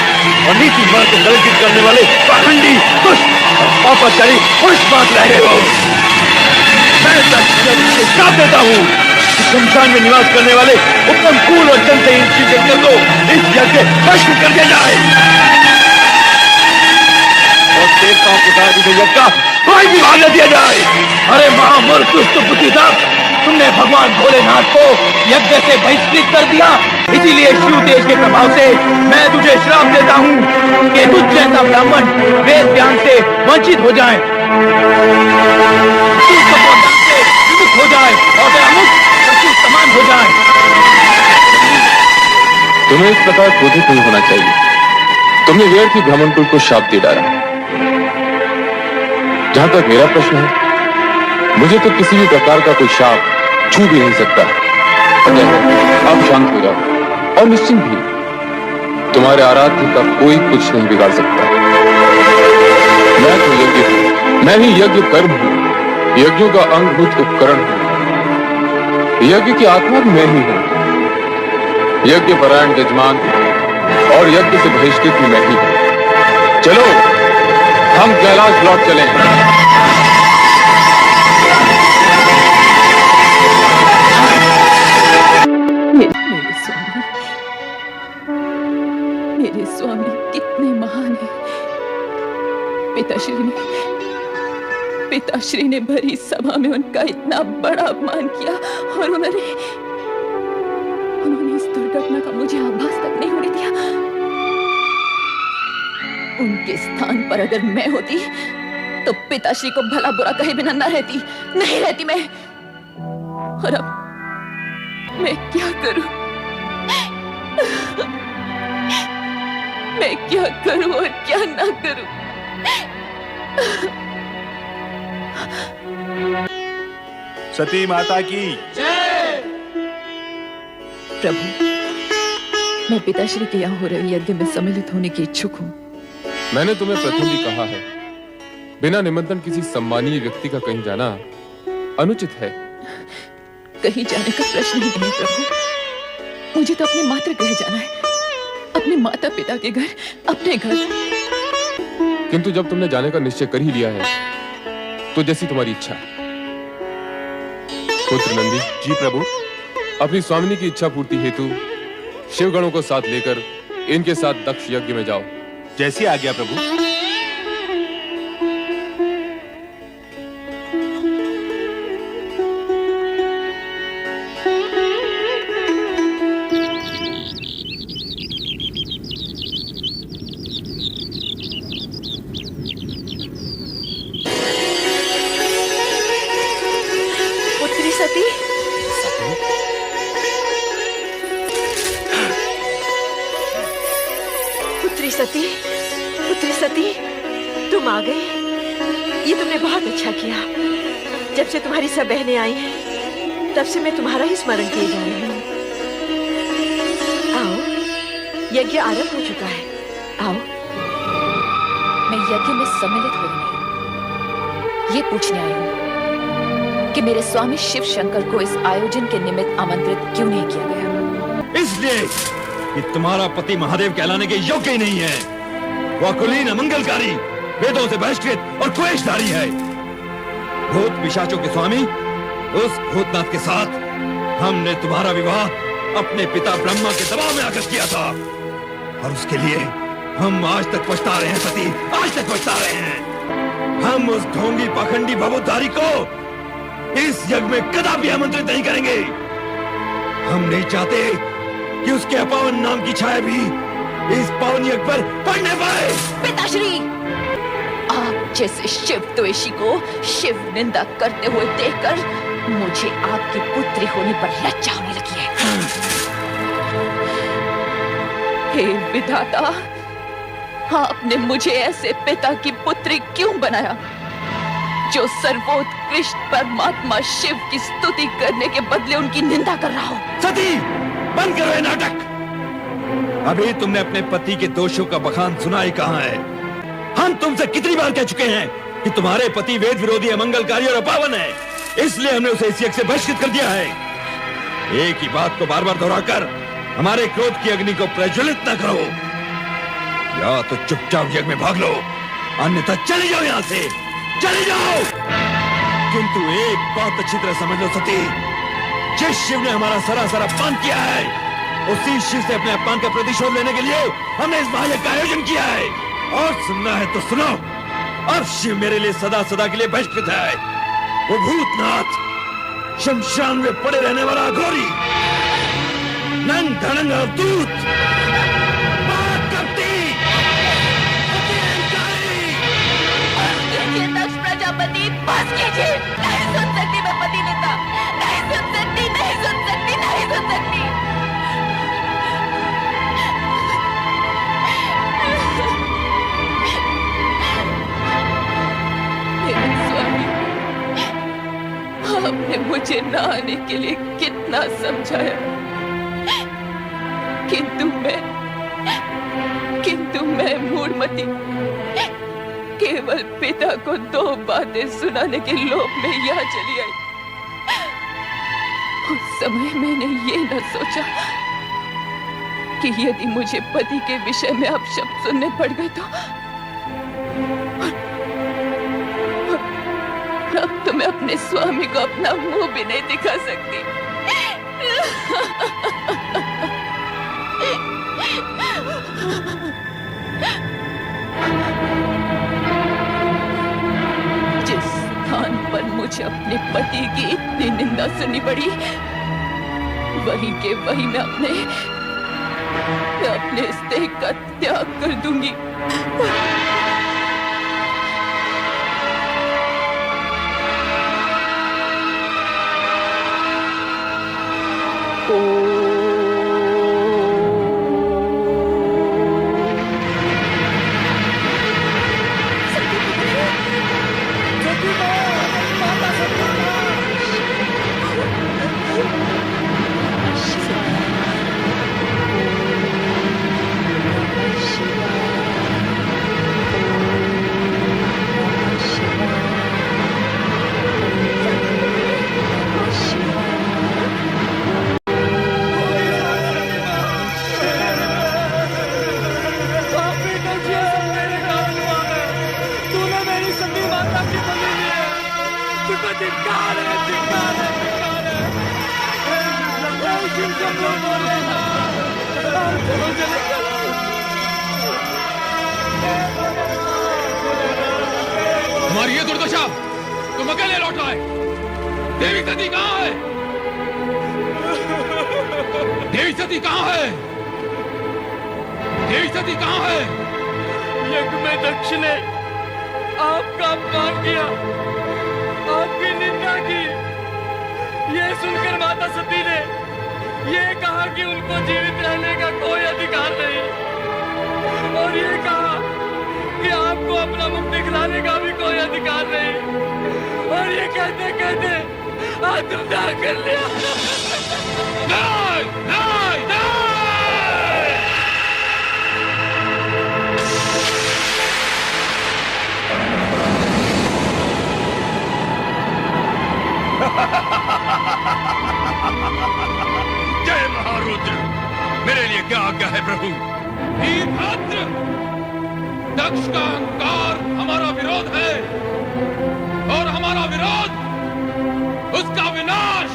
और नीति मार्ग को कलंकित करने वाले पाखंडी, दुष्ट और पापाचारी पुरुष बात रह गए हो। मैं श्राप देता हूँ कि शमशान में निवास करने वाले उत्तम फूल और चंद्रहीन शिव शंकर को इस यज्ञ भस्म कर दिया जाए और देवताओं के साथ इस यज्ञ का कोई भी भाग न दिया जाए। अरे महामूर्ख दुष्ट बुद्धिदात, तुमने भगवान भोलेनाथ को यज्ञ से बहिष्कृत कर दिया। इसीलिए शिव तेज के प्रभाव से मैं तुझे श्राप देता हूँ कि तुझ जैसा ब्राह्मण वेद ज्ञान से वंचित हो जाए, विमुक्त हो जाए और तेरा मुख पशु समान हो जाए। तुम्हें इस प्रकार क्रोधित नहीं होना चाहिए। तुमने व्यर्थ ही ब्राह्मणकुल को शाप दे डाला। जहां तक मेरा प्रश्न है, मुझे तो किसी भी प्रकार का कोई शाप छू भी नहीं सकता। अब शांत हो जाओ और निश्चिंत भी। तुम्हारे आराध्य का कोई कुछ नहीं बिगाड़ सकता। मैं तो यज्ञ हूं, मैं ही यज्ञ कर्म हूं, यज्ञों का अंगभूत उपकरण हूं। यज्ञ की आत्मा भी मैं ही हूं। यज्ञ परायण यजमान और यज्ञ से बहिष्कृत भी मैं ही हूं। चलो हम कैलाश लौट चलें। मेरे स्वामी कितने महान हैं। पिताश्री ने भरी सभा में उनका इतना बड़ा अपमान किया और उन्होंने इस दुर्घटना का मुझे आभास तक नहीं होने दिया। उनके स्थान पर अगर मैं होती तो पिताश्री को भला बुरा कहे बिना न रहती, नहीं रहती मैं। और अब मैं क्या करूं? मैं क्या करूं और क्या ना करूं? सती माता की प्रभु, मैं पिताश्री के यहाँ हो रही यज्ञ में सम्मिलित होने की इच्छुक हूँ। मैंने तुम्हें प्रथम भी कहा है, बिना निमंत्रण किसी सम्मानीय व्यक्ति का कहीं जाना अनुचित है। कहीं जाने का प्रश्न ही नहीं प्रभु। मुझे तो अपने मातृगृह जाना है, अपने माता पिता के घर, अपने घर। किंतु जब तुमने जाने का निश्चय कर ही लिया है तो जैसी तुम्हारी इच्छा। पुत्र नंदी। जी प्रभु। अपनी स्वामिनी की इच्छा पूर्ति हेतु शिवगणों को साथ लेकर इनके साथ दक्ष यज्ञ में जाओ। जैसी आज्ञा प्रभु। पुत्री सती, पुत्री सती, पुत्री सती, तुम आ गई। ये तुमने बहुत अच्छा किया। जब से तुम्हारी सब बहनें आई हैं, तब से मैं तुम्हारा ही स्मरण किए जा रही हूँ। आओ, यज्ञ आरंभ हो चुका है। आओ। मैं यज्ञ में सम्मिलित हो रही, ये पूछने आई हूँ कि मेरे स्वामी शिव शंकर को इस आयोजन के निमित्त आमंत्रित क्यों नहीं किया गया? इसलिए कि तुम्हारा पति महादेव कहलाने के योग्य ही नहीं है। वह कुलीन अमंगलकारी, वेदों से बहिष्कृत और क्लेशधारी है। भूत पिशाचों के स्वामी उस भूतनाथ के साथ हमने तुम्हारा विवाह अपने पिता ब्रह्मा के दबाव में आकर किया था, और उसके लिए हम आज तक पछता रहे हैं सती, आज तक पछता रहे हैं। हम उस ढोंगी पाखंडी भवोद्धारी को इस यज्ञ में कदापि आमंत्रित नहीं करेंगे। हम नहीं चाहते कि उसके अपावन नाम की छाया भी इस पावन यज्ञ पर पड़ने पाए। पिताश्री, आप जैसे शिव द्वेषी को शिव निंदा करते हुए देखकर मुझे आपकी पुत्री होने पर लज्जा होने लगी है। हे विधाता, आपने मुझे ऐसे पिता की पुत्री क्यों बनाया जो सर्वोत्कृष्ट परमात्मा शिव की स्तुति करने के बदले उनकी निंदा कर रहा हो? सती, बंद करो ये नाटक। अभी तुमने अपने पति के दोषों का बखान सुना ही कहां है? हम तुमसे कितनी बार कह चुके हैं कि तुम्हारे पति वेद विरोधी, अमंगलकारी और अपावन है, इसलिए हमने उसे इस यज्ञ से बहिष्कृत कर दिया है। एक ही बात को बार बार दोहराकर हमारे क्रोध की अग्नि को प्रज्वलित न करो। या तो चुपचाप यज्ञ में भाग लो, अन्यथा चले जाओ यहाँ से, चले जाओ। किंतु एक बात अच्छी तरह समझ लो सती, जिस शिव ने हमारा सरासर अपमान किया है, उसी शिव से अपने अपमान का प्रतिशोध लेने के लिए हमने इस महायज्ञ का आयोजन किया है। और सुनना है तो सुनो, अब शिव मेरे लिए सदा सदा के लिए बहिष्कृत है। वो भूतनाथ, शमशान में पड़े रहने वाला अघोरी, नंग धड़ंग अवधूत, दक्ष प्रजापति, बस कीजिए। नहीं सुन सकती मैं पति नेता, नहीं सुन सकती, नहीं सुन सकती, नहीं सुन सकती। मेरे स्वामी, आपने मुझे न आने के लिए कितना समझाया, किंतु मैं मूढ़मती केवल पिता को 2 बातें सुनाने के लोभ में यहाँ चली आई। उस समय मैंने ये न सोचा कि यदि मुझे पति के विषय में अपशब्द सुनने पड़ गए तो अब तो मैं अपने स्वामी को अपना मुंह भी नहीं दिखा सकती। जिस स्थान पर मुझे अपने पति की इतनी निंदा सुननी पड़ी, वहीं के वहीं मैं अपने इस देह का त्याग कर दूंगी। तुमको धिक्कार है, धिक्कार है, धिक्कार है। शिव शंभो भोलेनाथ, चलो चलो चलो। तुम्हारी ये दुर्दशा, तुम अकेले लौट आए। देवी सती कहाँ है? देवी सती कहाँ है? देवी सती कहाँ है? यज्ञ में दक्ष ने आपका अपमान किया, आपकी निंदा की। ये सुनकर माता सती ने ये कहा कि उनको जीवित रहने का कोई अधिकार नहीं, और ये कहा कि आपको अपना मुख दिखलाने का भी कोई अधिकार नहीं। और ये कहते कहते आत्मदाह कर लिया। नहीं, नहीं, नहीं! जय महारुद्र, मेरे लिए क्या आज्ञा है प्रभु? वीरभद्र, दक्ष का अहंकार हमारा विरोध है, और हमारा विरोध उसका विनाश।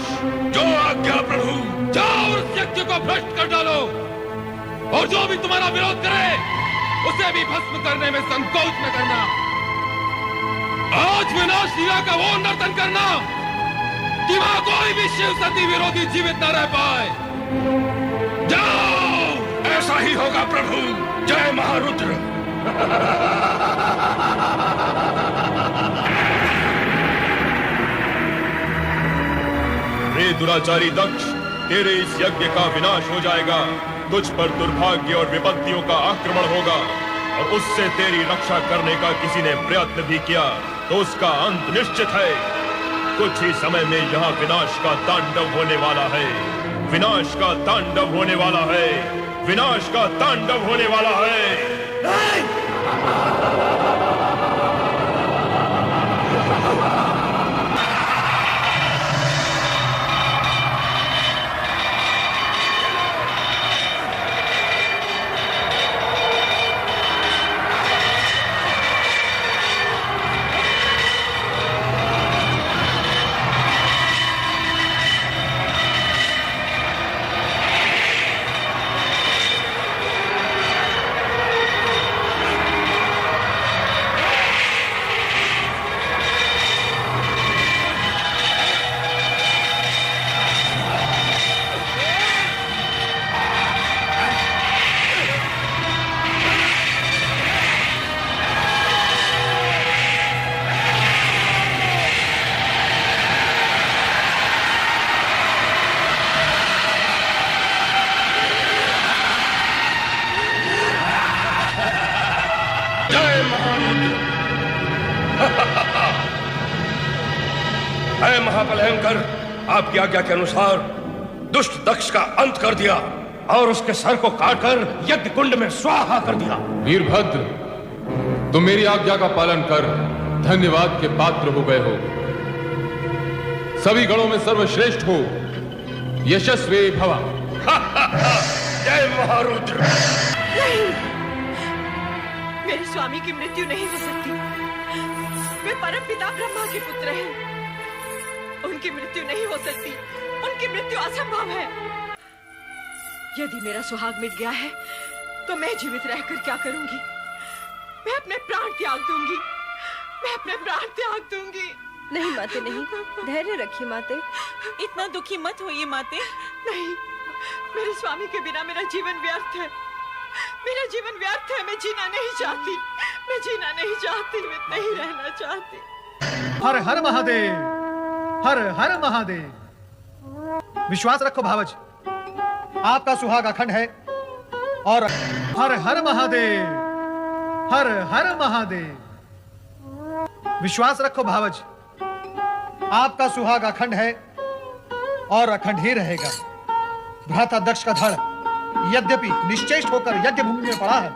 जो आज्ञा प्रभु। जाओ उस यज्ञ को भ्रष्ट कर डालो, और जो भी तुम्हारा विरोध करे उसे भी भस्म करने में संकोच न करना। आज विनाश लीला का वो नर्तन करना कि वहां कोई भी शिव सती विरोधी जीवित न रह पाए। जाओ। ऐसा ही होगा प्रभु। जय महारुद्र। रे दुराचारी दक्ष, तेरे इस यज्ञ का विनाश हो जाएगा। तुझ पर दुर्भाग्य और विपत्तियों का आक्रमण होगा, और उससे तेरी रक्षा करने का किसी ने प्रयत्न भी किया तो उसका अंत निश्चित है। कुछ ही समय में यहाँ विनाश का तांडव होने वाला है। विनाश का तांडव होने वाला है। विनाश का तांडव होने वाला है। मैं महाबलयंकर आपकी आज्ञा के अनुसार दुष्ट दक्ष का अंत कर दिया और उसके सर को काटकर यज्ञ कुंड में स्वाहा कर दिया। वीरभद्र, तुम मेरी आज्ञा का पालन कर धन्यवाद के पात्र हो गए हो। सभी गणों में सर्वश्रेष्ठ हो। यशस्वी भव। जय महारुद्र। नहीं, मेरे स्वामी की मृत्यु नहीं हो सकती। वे परमपिता ब्रह्मा के पुत्र हैं। उनकी मृत्यु नहीं हो सकती। उनकी मृत्यु असंभव है। यदि मेरा सुहाग मिट गया है तो मैं जीवित रहकर क्या करूंगी? मैं अपने प्राण त्याग दूंगी। मैं अपने प्राण त्याग दूंगी। नहीं माते, नहीं, धैर्य रखिए माते। इतना दुखी मत होइए माते। नहीं, मेरे स्वामी के बिना मेरा जीवन व्यर्थ है। मेरा जीवन व्यर्थ है। मैं जीना नहीं चाहती। मैं जीना नहीं चाहती। मैं नहीं रहना चाहती। हर हर महादेव, हर हर महादेव। विश्वास रखो भावज, आपका सुहाग अखंड है। और हर हर महादेव, हर हर महादेव। विश्वास रखो भावज, आपका सुहाग अखंड है और अखंड ही रहेगा। भ्राता दक्ष का धड़ यद्यपि निश्चेष्ट होकर यज्ञ भूमि में पड़ा है,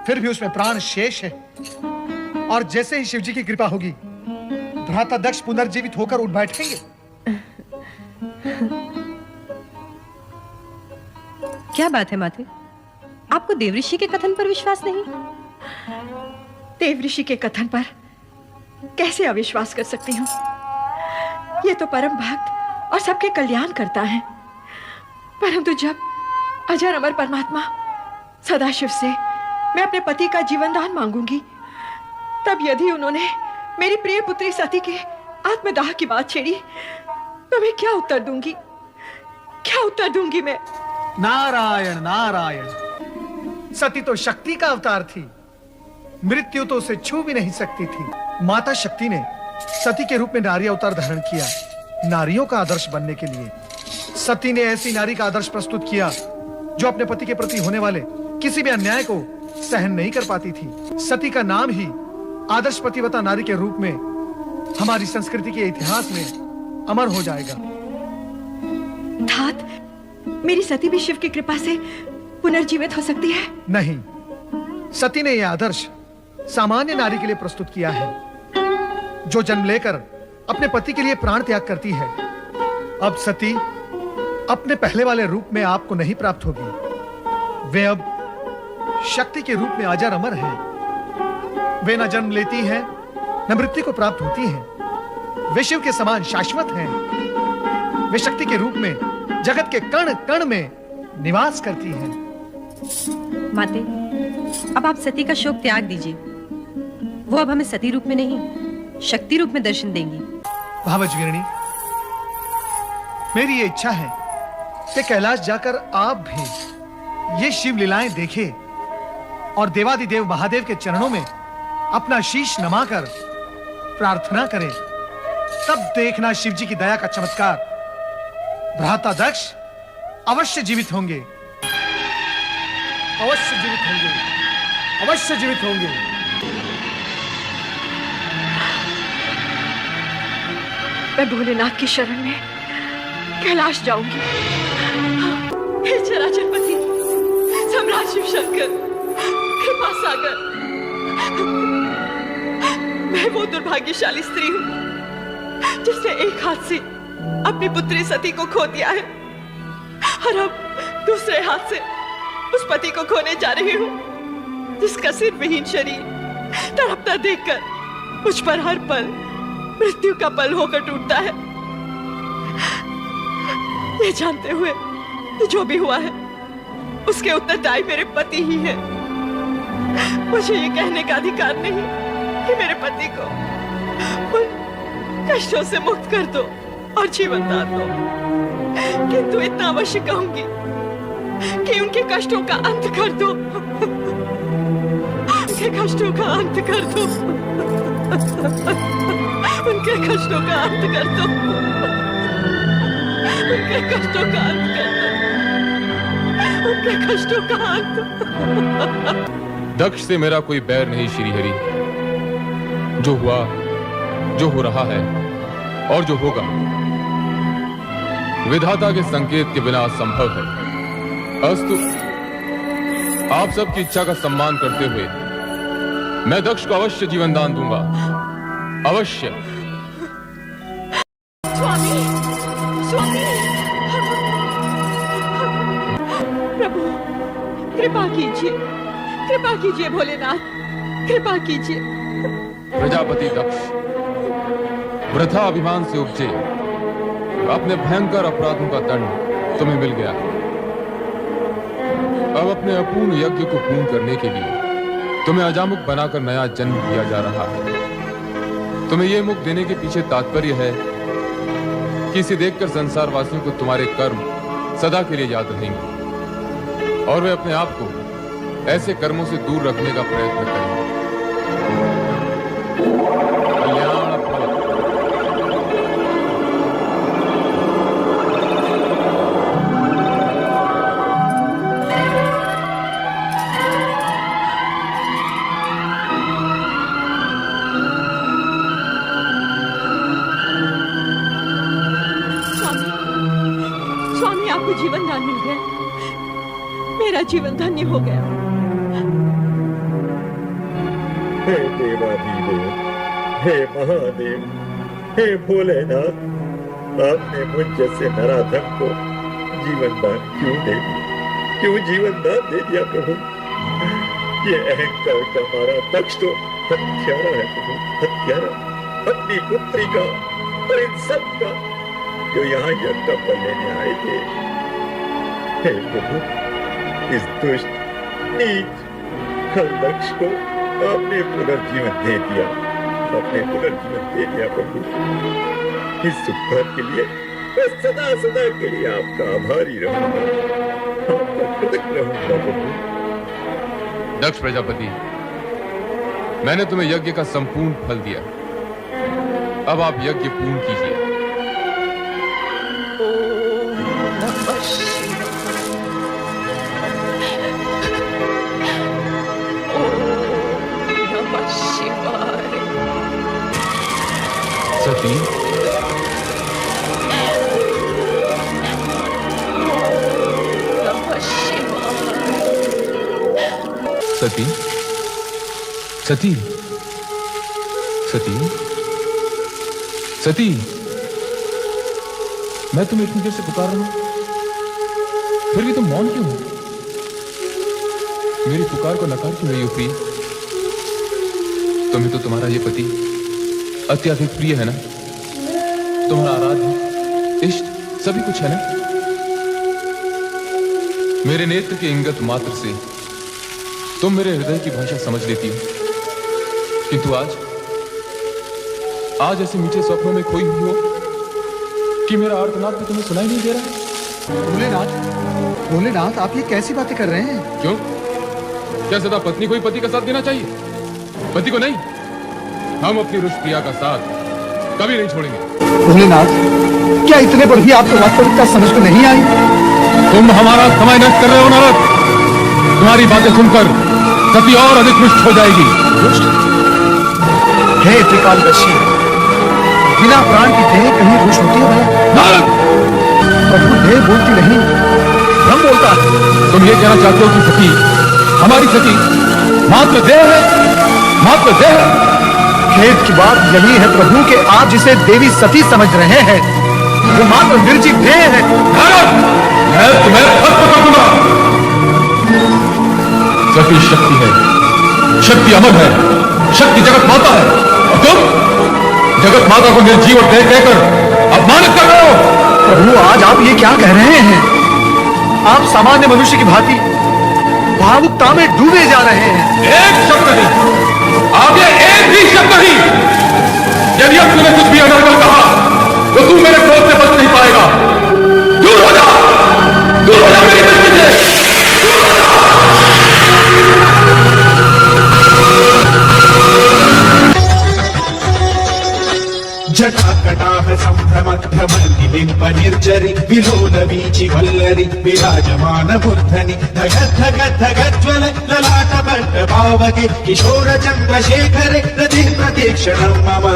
फिर भी उसमें प्राण शेष है। और जैसे ही शिवजी की कृपा होगी, भ्राता दक्ष पुनर्जीवित होकर उठ बैठेंगे। क्या बात है माते? आपको देवऋषि के कथन पर विश्वास नहीं? देवऋषि के कथन पर कैसे अविश्वास कर सकती हूँ? ये तो परम भक्त और सबके कल्याण करता है, परंतु जब अजर अमर परमात्मा सदाशिव से मैं अपने पति का जीवन दान मांगूंगी, तब यदि उन्होंने मेरी प्रिय पुत्री सती के आत्मदाह की बात छेड़ी तो मैं क्या उत्तर दूंगी, क्या उत्तर दूंगी मैं? नारायण नारायण, सती तो शक्ति का अवतार थी, मृत्यु तो उसे छू भी नहीं सकती थी। माता शक्ति ने सती के रूप में नारी अवतार धारण किया, नारियों का आदर्श बनने के लिए। सती ने ऐसी नारी का आदर्श प्रस्तुत किया जो अपने पति के प्रति होने वाले किसी भी अन्याय को सहन नहीं कर पाती थी। सती का नाम ही आदर्श पतिव्रता नारी के रूप में हमारी संस्कृति के इतिहास में अमर हो जाएगा। तात, मेरी सती भी शिव की कृपा से पुनर्जीवित हो सकती है? नहीं, सती ने यह आदर्श सामान्य नारी के लिए प्रस्तुत किया है, जो जन्म लेकर अपने पति के लिए प्राण त्याग करती है। अब सती अपने पहले वाले रूप में आपको नहीं प्राप्त होगी। वे अब शक्ति के रूप में अजर अमर हैं। वे न जन्म लेती हैं, न मृत्यु को प्राप्त होती हैं। वे शिव के समान शाश्वत हैं। वे शक्ति के रूप में जगत के कण कण में निवास करती हैं। माते, अब आप सती का शोक त्याग दीजिए। वो अब हमें सती रूप में नहीं, शक्ति रूप में दर्शन देंगी। भावजवीरणी, मेरी ये इच्छा है कि कैलाश जाकर आप भी ये शिव लीलाएं देखें और देवादिदेव महादेव के चरणों में अपना शीश नमाकर प्रार्थना करें। तब देखना शिव जी की दया का चमत्कार। भ्राता दक्ष अवश्य जीवित होंगे, अवश्य जीवित होंगे, अवश्य जीवित होंगे। मैं भोलेनाथ की शरण में कैलाश जाऊंगी। हे चराचरपति, सम्राट शिव शंकर, कृपा सागर, मैं वो दुर्भाग्यशाली स्त्री हूँ जिसने एक हाथ से अपनी पुत्री सती को खो दिया है और अब दूसरे हाथ से उस पति को खोने जा रही हूँ जिसका सिर विहीन शरीर तड़पता देखकर मुझ पर हर पल मृत्यु का पल होकर टूटता है। ये जानते हुए कि जो भी हुआ है उसके उत्तरदायी मेरे पति ही है। मुझे ये कहने का अधिकार नहीं कि मेरे पति को उन कष्टों से मुक्त कर दो और जीवन दान दो, किंतु इतना अवश्य कहूंगी कि उनके कष्टों का अंत कर दो, उनके कष्टों का अंत कर दो, उनके कष्टों का अंत कर दो, उनके कष्टों का अंत कर दो, उनके कष्टों का अंत। दक्ष से मेरा कोई बैर नहीं श्रीहरि। जो हुआ, जो हो रहा है और जो होगा विधाता के संकेत के बिना असंभव है। अस्तु, आप सबकी इच्छा का सम्मान करते हुए मैं दक्ष को अवश्य जीवन दान दूंगा, अवश्य। स्वामी, स्वामी, प्रभु कृपा कीजिए, कृपा कीजिए भोलेनाथ, कृपा कीजिए। प्रजापति दक्ष वृथा अभिमान से उपजे अपने भयंकर अपराधों का दंड तुम्हें मिल गया। अब अपने अपूर्ण यज्ञ को पूर्ण करने के लिए तुम्हें अजामुख बनाकर नया जन्म दिया जा रहा है। तुम्हें यह मुख देने के पीछे तात्पर्य है कि इसे देखकर संसार वासियों को तुम्हारे कर्म सदा के लिए याद रहेंगे और वे अपने आप को ऐसे कर्मों से दूर रखने का प्रयत्न करेंगे। स्वामी, आपको जीवन दान मिल गया, मेरा जीवन धन्य हो गया। हे देवाधिदेव, हे महादेव, हे भोलेनाथ, आपने मुझ जैसे नराधम को जीवन दान क्यों जीवन दान दे दिया प्रभु? ये अहंकार का हमारा दक्ष तो हत्यारा है प्रभु, हत्यारा। अपनी पुत्री का और इन सब का जो यहाँ यज्ञ का फल लेने आए थे। हे प्रभु, इस दुष्ट नीच लक्ष्य को आपने पुनर्जीवन दे दिया, आपने पुनर्जीवन दे दिया प्रभु। इस सुख के लिए मैं सदा सदा के लिए आपका आभारी रहूंगा, आपका कृतज्ञ रहूंगा प्रभु। दक्ष प्रजापति, मैंने तुम्हें यज्ञ का संपूर्ण फल दिया, अब आप यज्ञ पूर्ण कीजिए। सती, सती, सती, सती, सती, मैं तुम्हें इतनी देर से पुकार रहा हूं, फिर भी तुम मौन क्यों हो? मेरी पुकार को नकार क्यों रही हो प्रिय? तुम्हें तो तुम्हारा ये पति अत्यधिक प्रिय है ना? तुम्हारा आराध्य इष्ट सभी कुछ है ना? मेरे नेत्र के इंगत मात्र से तुम मेरे हृदय की भाषा समझ लेती हो, किंतु आज ऐसे मीठे स्वप्नों में खोई हुई हो कि मेरा आर्तनाद भी तुम्हें सुनाई नहीं दे रहा है। भोलेनाथ, भोलेनाथ, आप ये कैसी बातें कर रहे हैं? क्यों? क्या सदा पत्नी को ही पति का साथ देना चाहिए, पति को नहीं? हम अपनी रुष्ट प्रिया का साथ कभी नहीं छोड़ेंगे। भोलेनाथ, क्या इतने पर भी आपको वास्तविकता समझ में नहीं आई? तुम हमारा समय नष्ट कर रहे हो नारद। तुम्हारी बातें सुनकर सती और अधिक रुष्ट हो जाएगी। हे त्रिकालदर्शी, बिना प्राण की देह कहीं रुष्ट होती है भला? नारद, प्रभु देह बोलती नहीं, ब्रह्म बोलता है। तुम ये कहना चाहते हो कि सती, हमारी सती मात्र देह है, मात्र देह है? खेद की बात यही है प्रभु कि आप जिसे देवी सती समझ रहे हैं वो मात्र निर्जीव देह है। मैं तुम्हें भस्म कर दूंगा। सती शक्ति है, शक्ति अमर है, शक्ति जगत माता है, और तुम जगत माता को निर्जीव और देह कहकर अपमानित कर रहे हो। प्रभु, आज आप ये क्या कह रहे हैं? आप सामान्य मनुष्य की भांति भावुकता में डूबे जा रहे हैं। एक शब्द नहीं, आगे एक भी शब्द नहीं। यदि अब तूने कुछ भी अनर्गल कहा तो तू मेरे क्रोध से बच नहीं पाएगा। दूर हो जा, दूर हो जा मेरी दृष्टि से। जटाकटाह संभ्रमभ्रमन्निलिम्ब निर्जरि विलोल वीचि वल्लरि विराजमान मूर्धनि धगत् धगत् धगज्ज्वल ललाट पट्ट पावके किशोर चन्द्रशेखरे रति प्रतीक्षणं मम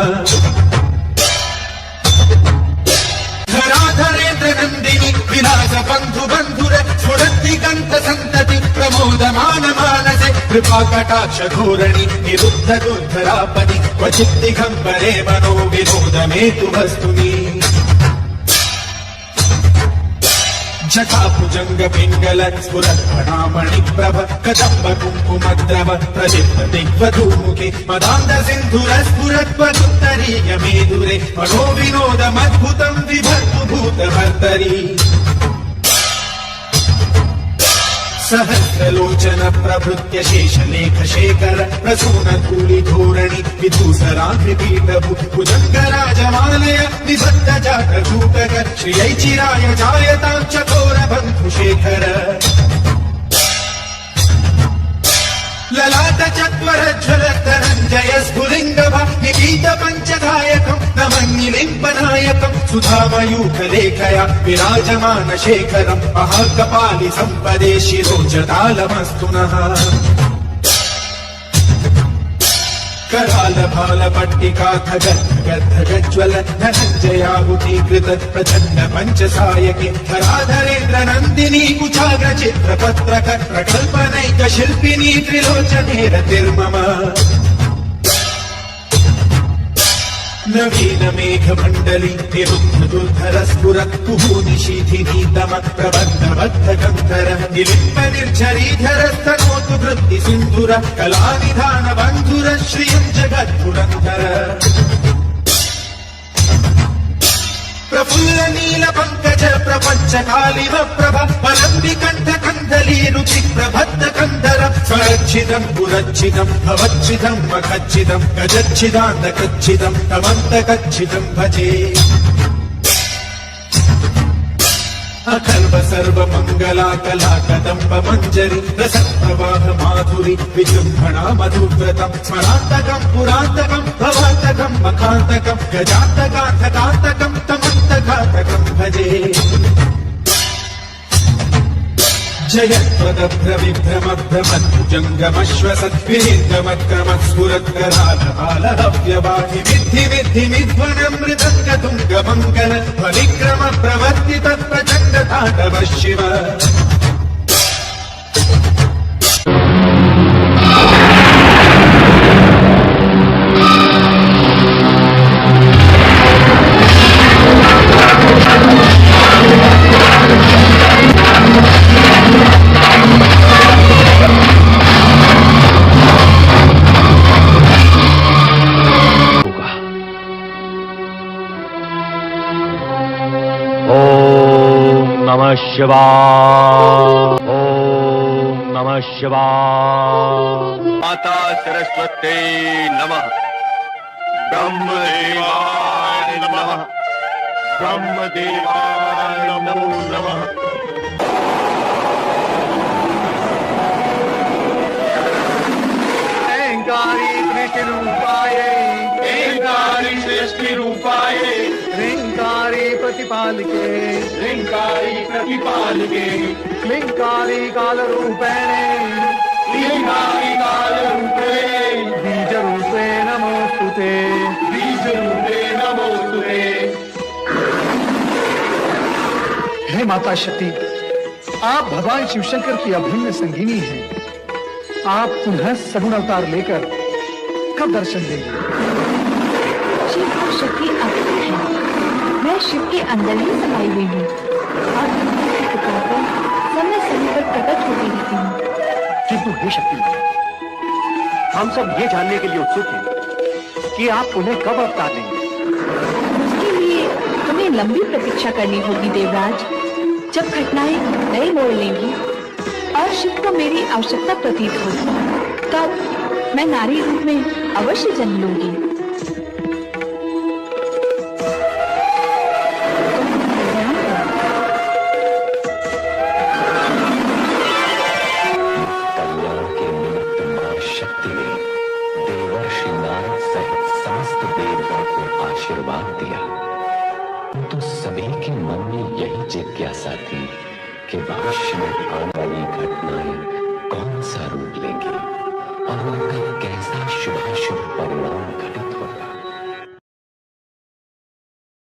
धराधरेन्द्र नन्दिनि विलास बन्धु बन्धुर स्फुरद्दिगन्त सन्तति प्रमोदमान मानसे कृपा कटाक्ष धोरणि निरुद्ध दुर्धरापदि क्वचित् दिगम्बरे मनो विनोदमेतु वस्तुनि जटाभुजंग पिंगल स्फुरद्भणामणि प्रभ कदम्ब कुङ्कुमद्रव प्रदीप्त दिग्वधूमुखे मदान्ध सिन्धुर स्फुरद्वदुत्तरीय मेदुरे मनो विनोदमद्भुतं विभर्तु भूतभर्तरि सहस्रलोचन प्रभृत्य शेषलेख शेखर प्रसून धूलि धोरणि विधूसराग्निपीठभु भुजङ्गराजमालय निबद्ध जातकूटक श्रियै चिराय जायतां चकोर बन्धुशेखर ललाट चत्वरज्ज्वल धनञ्जय स्फुलिङ्गभ निपीत पञ्चधायकं नमन्निलिम्बनायकं सुधामयूखलेखया विराजमान शेखरं महाकपालि सम्पदे शिरोजतालमस्तु नः कराल भाल पट्टिका धगज्ज्वल धनञ्जयाहुतीकृत प्रचण्ड पञ्चसायके धराधरेन्द्र नन्दिनी कुचाग्र चित्रपत्रक प्रकल्पनैक शिल्पिनी त्रिलोचने रतिर्मम नवीन मेघ मंडली निरुद्ध दुर्धर स्फुरत् कुहूनिशीथिनी दम प्रबन्ध बद्ध गन्धर निलिम्ब निर्झरीधर स्तनोतु वृत्ति सिन्धुर कलानिधान बन्धुर श्रियं जगद्पुरन्धर प्रफुल्ल नील पंकज प्रपंच कालिव प्रभ परम्बि कंठ कंदली रुचि प्रबद्ध कंदर स्वरच्छिदं पुरच्छिदं भवच्छिदं मखच्छिदं गजच्छिदान्तकच्छिदं तमन्तकच्छिदं भजे अखर्व सर्व मंगला कला कदम्ब मंजरी रसप्रवाह माधुरी विजृंभणा मधुव्रतम स्मरांतकम पुरांतकम भवांतकम मखांतकम गजांतकांतकांतकम तमंतकांतकम भजे जयत्वदभ्रविभ्रमभ्रमद्भुजङ्गमश्वसद्विनिर्गमत्क्रमस्फुरत्करालहालहव्यवाहि विद्धि विद्धि विध्वनमृदङ्गतुङ्गमङ्गल फलिक्रम प्रवर्ति तत्प्रचण्ड ताण्डव शिव शिवाय ओम नमः शिवाय। माता सरस्वती नमः। ब्रह्मदेवाय नमः। ब्रह्मदेवाय नमो नमः। ह्रींकारी सृष्टि रूपाय ह्रींकारी सृष्टि रूपाय ह्रींकारी प्रतिपालके ह्रींकारी प्रतिपालके क्लींकारी काल रूपेणे क्लींकारी काल रूपे बीज रूपे नमोस्तुते बीज रूपे नमोस्तुते। हे माता शक्ति, आप भगवान शिवशंकर की अभिन्न संगिनी हैं। आप पुनः सगुण अवतार लेकर कब दर्शन देंगे? शिव और शक्ति अद्भुत है। मैं शिव के अंदर ही समाई हुई हूँ और उनकी पुकार पर समय समय पर प्रकट होती रहती हूँ। किंतु हे शक्ति, हम सब ये जानने के लिए उत्सुक हैं कि आप उन्हें कब अवतार लेंगे। उसके लिए तुम्हें लंबी प्रतीक्षा करनी होगी देवराज। जब घटनाएं नए मोड़ लेंगी और शिव को मेरी आवश्यकता प्रतीत होगी, तब मैं नारी रूप में अवश्य जन्म लूंगी। कल्याण के निमित्त मां शक्ति ने देवर्षि नारद सहित समस्त देवताओं को आशीर्वाद दिया, तो सभी के मन में यही जिज्ञासा थी कि भविष्य में आने वाली घटनाएं कौन सा रूप लेंगी और उनका कैसा शुभाशुभ परिणाम घटित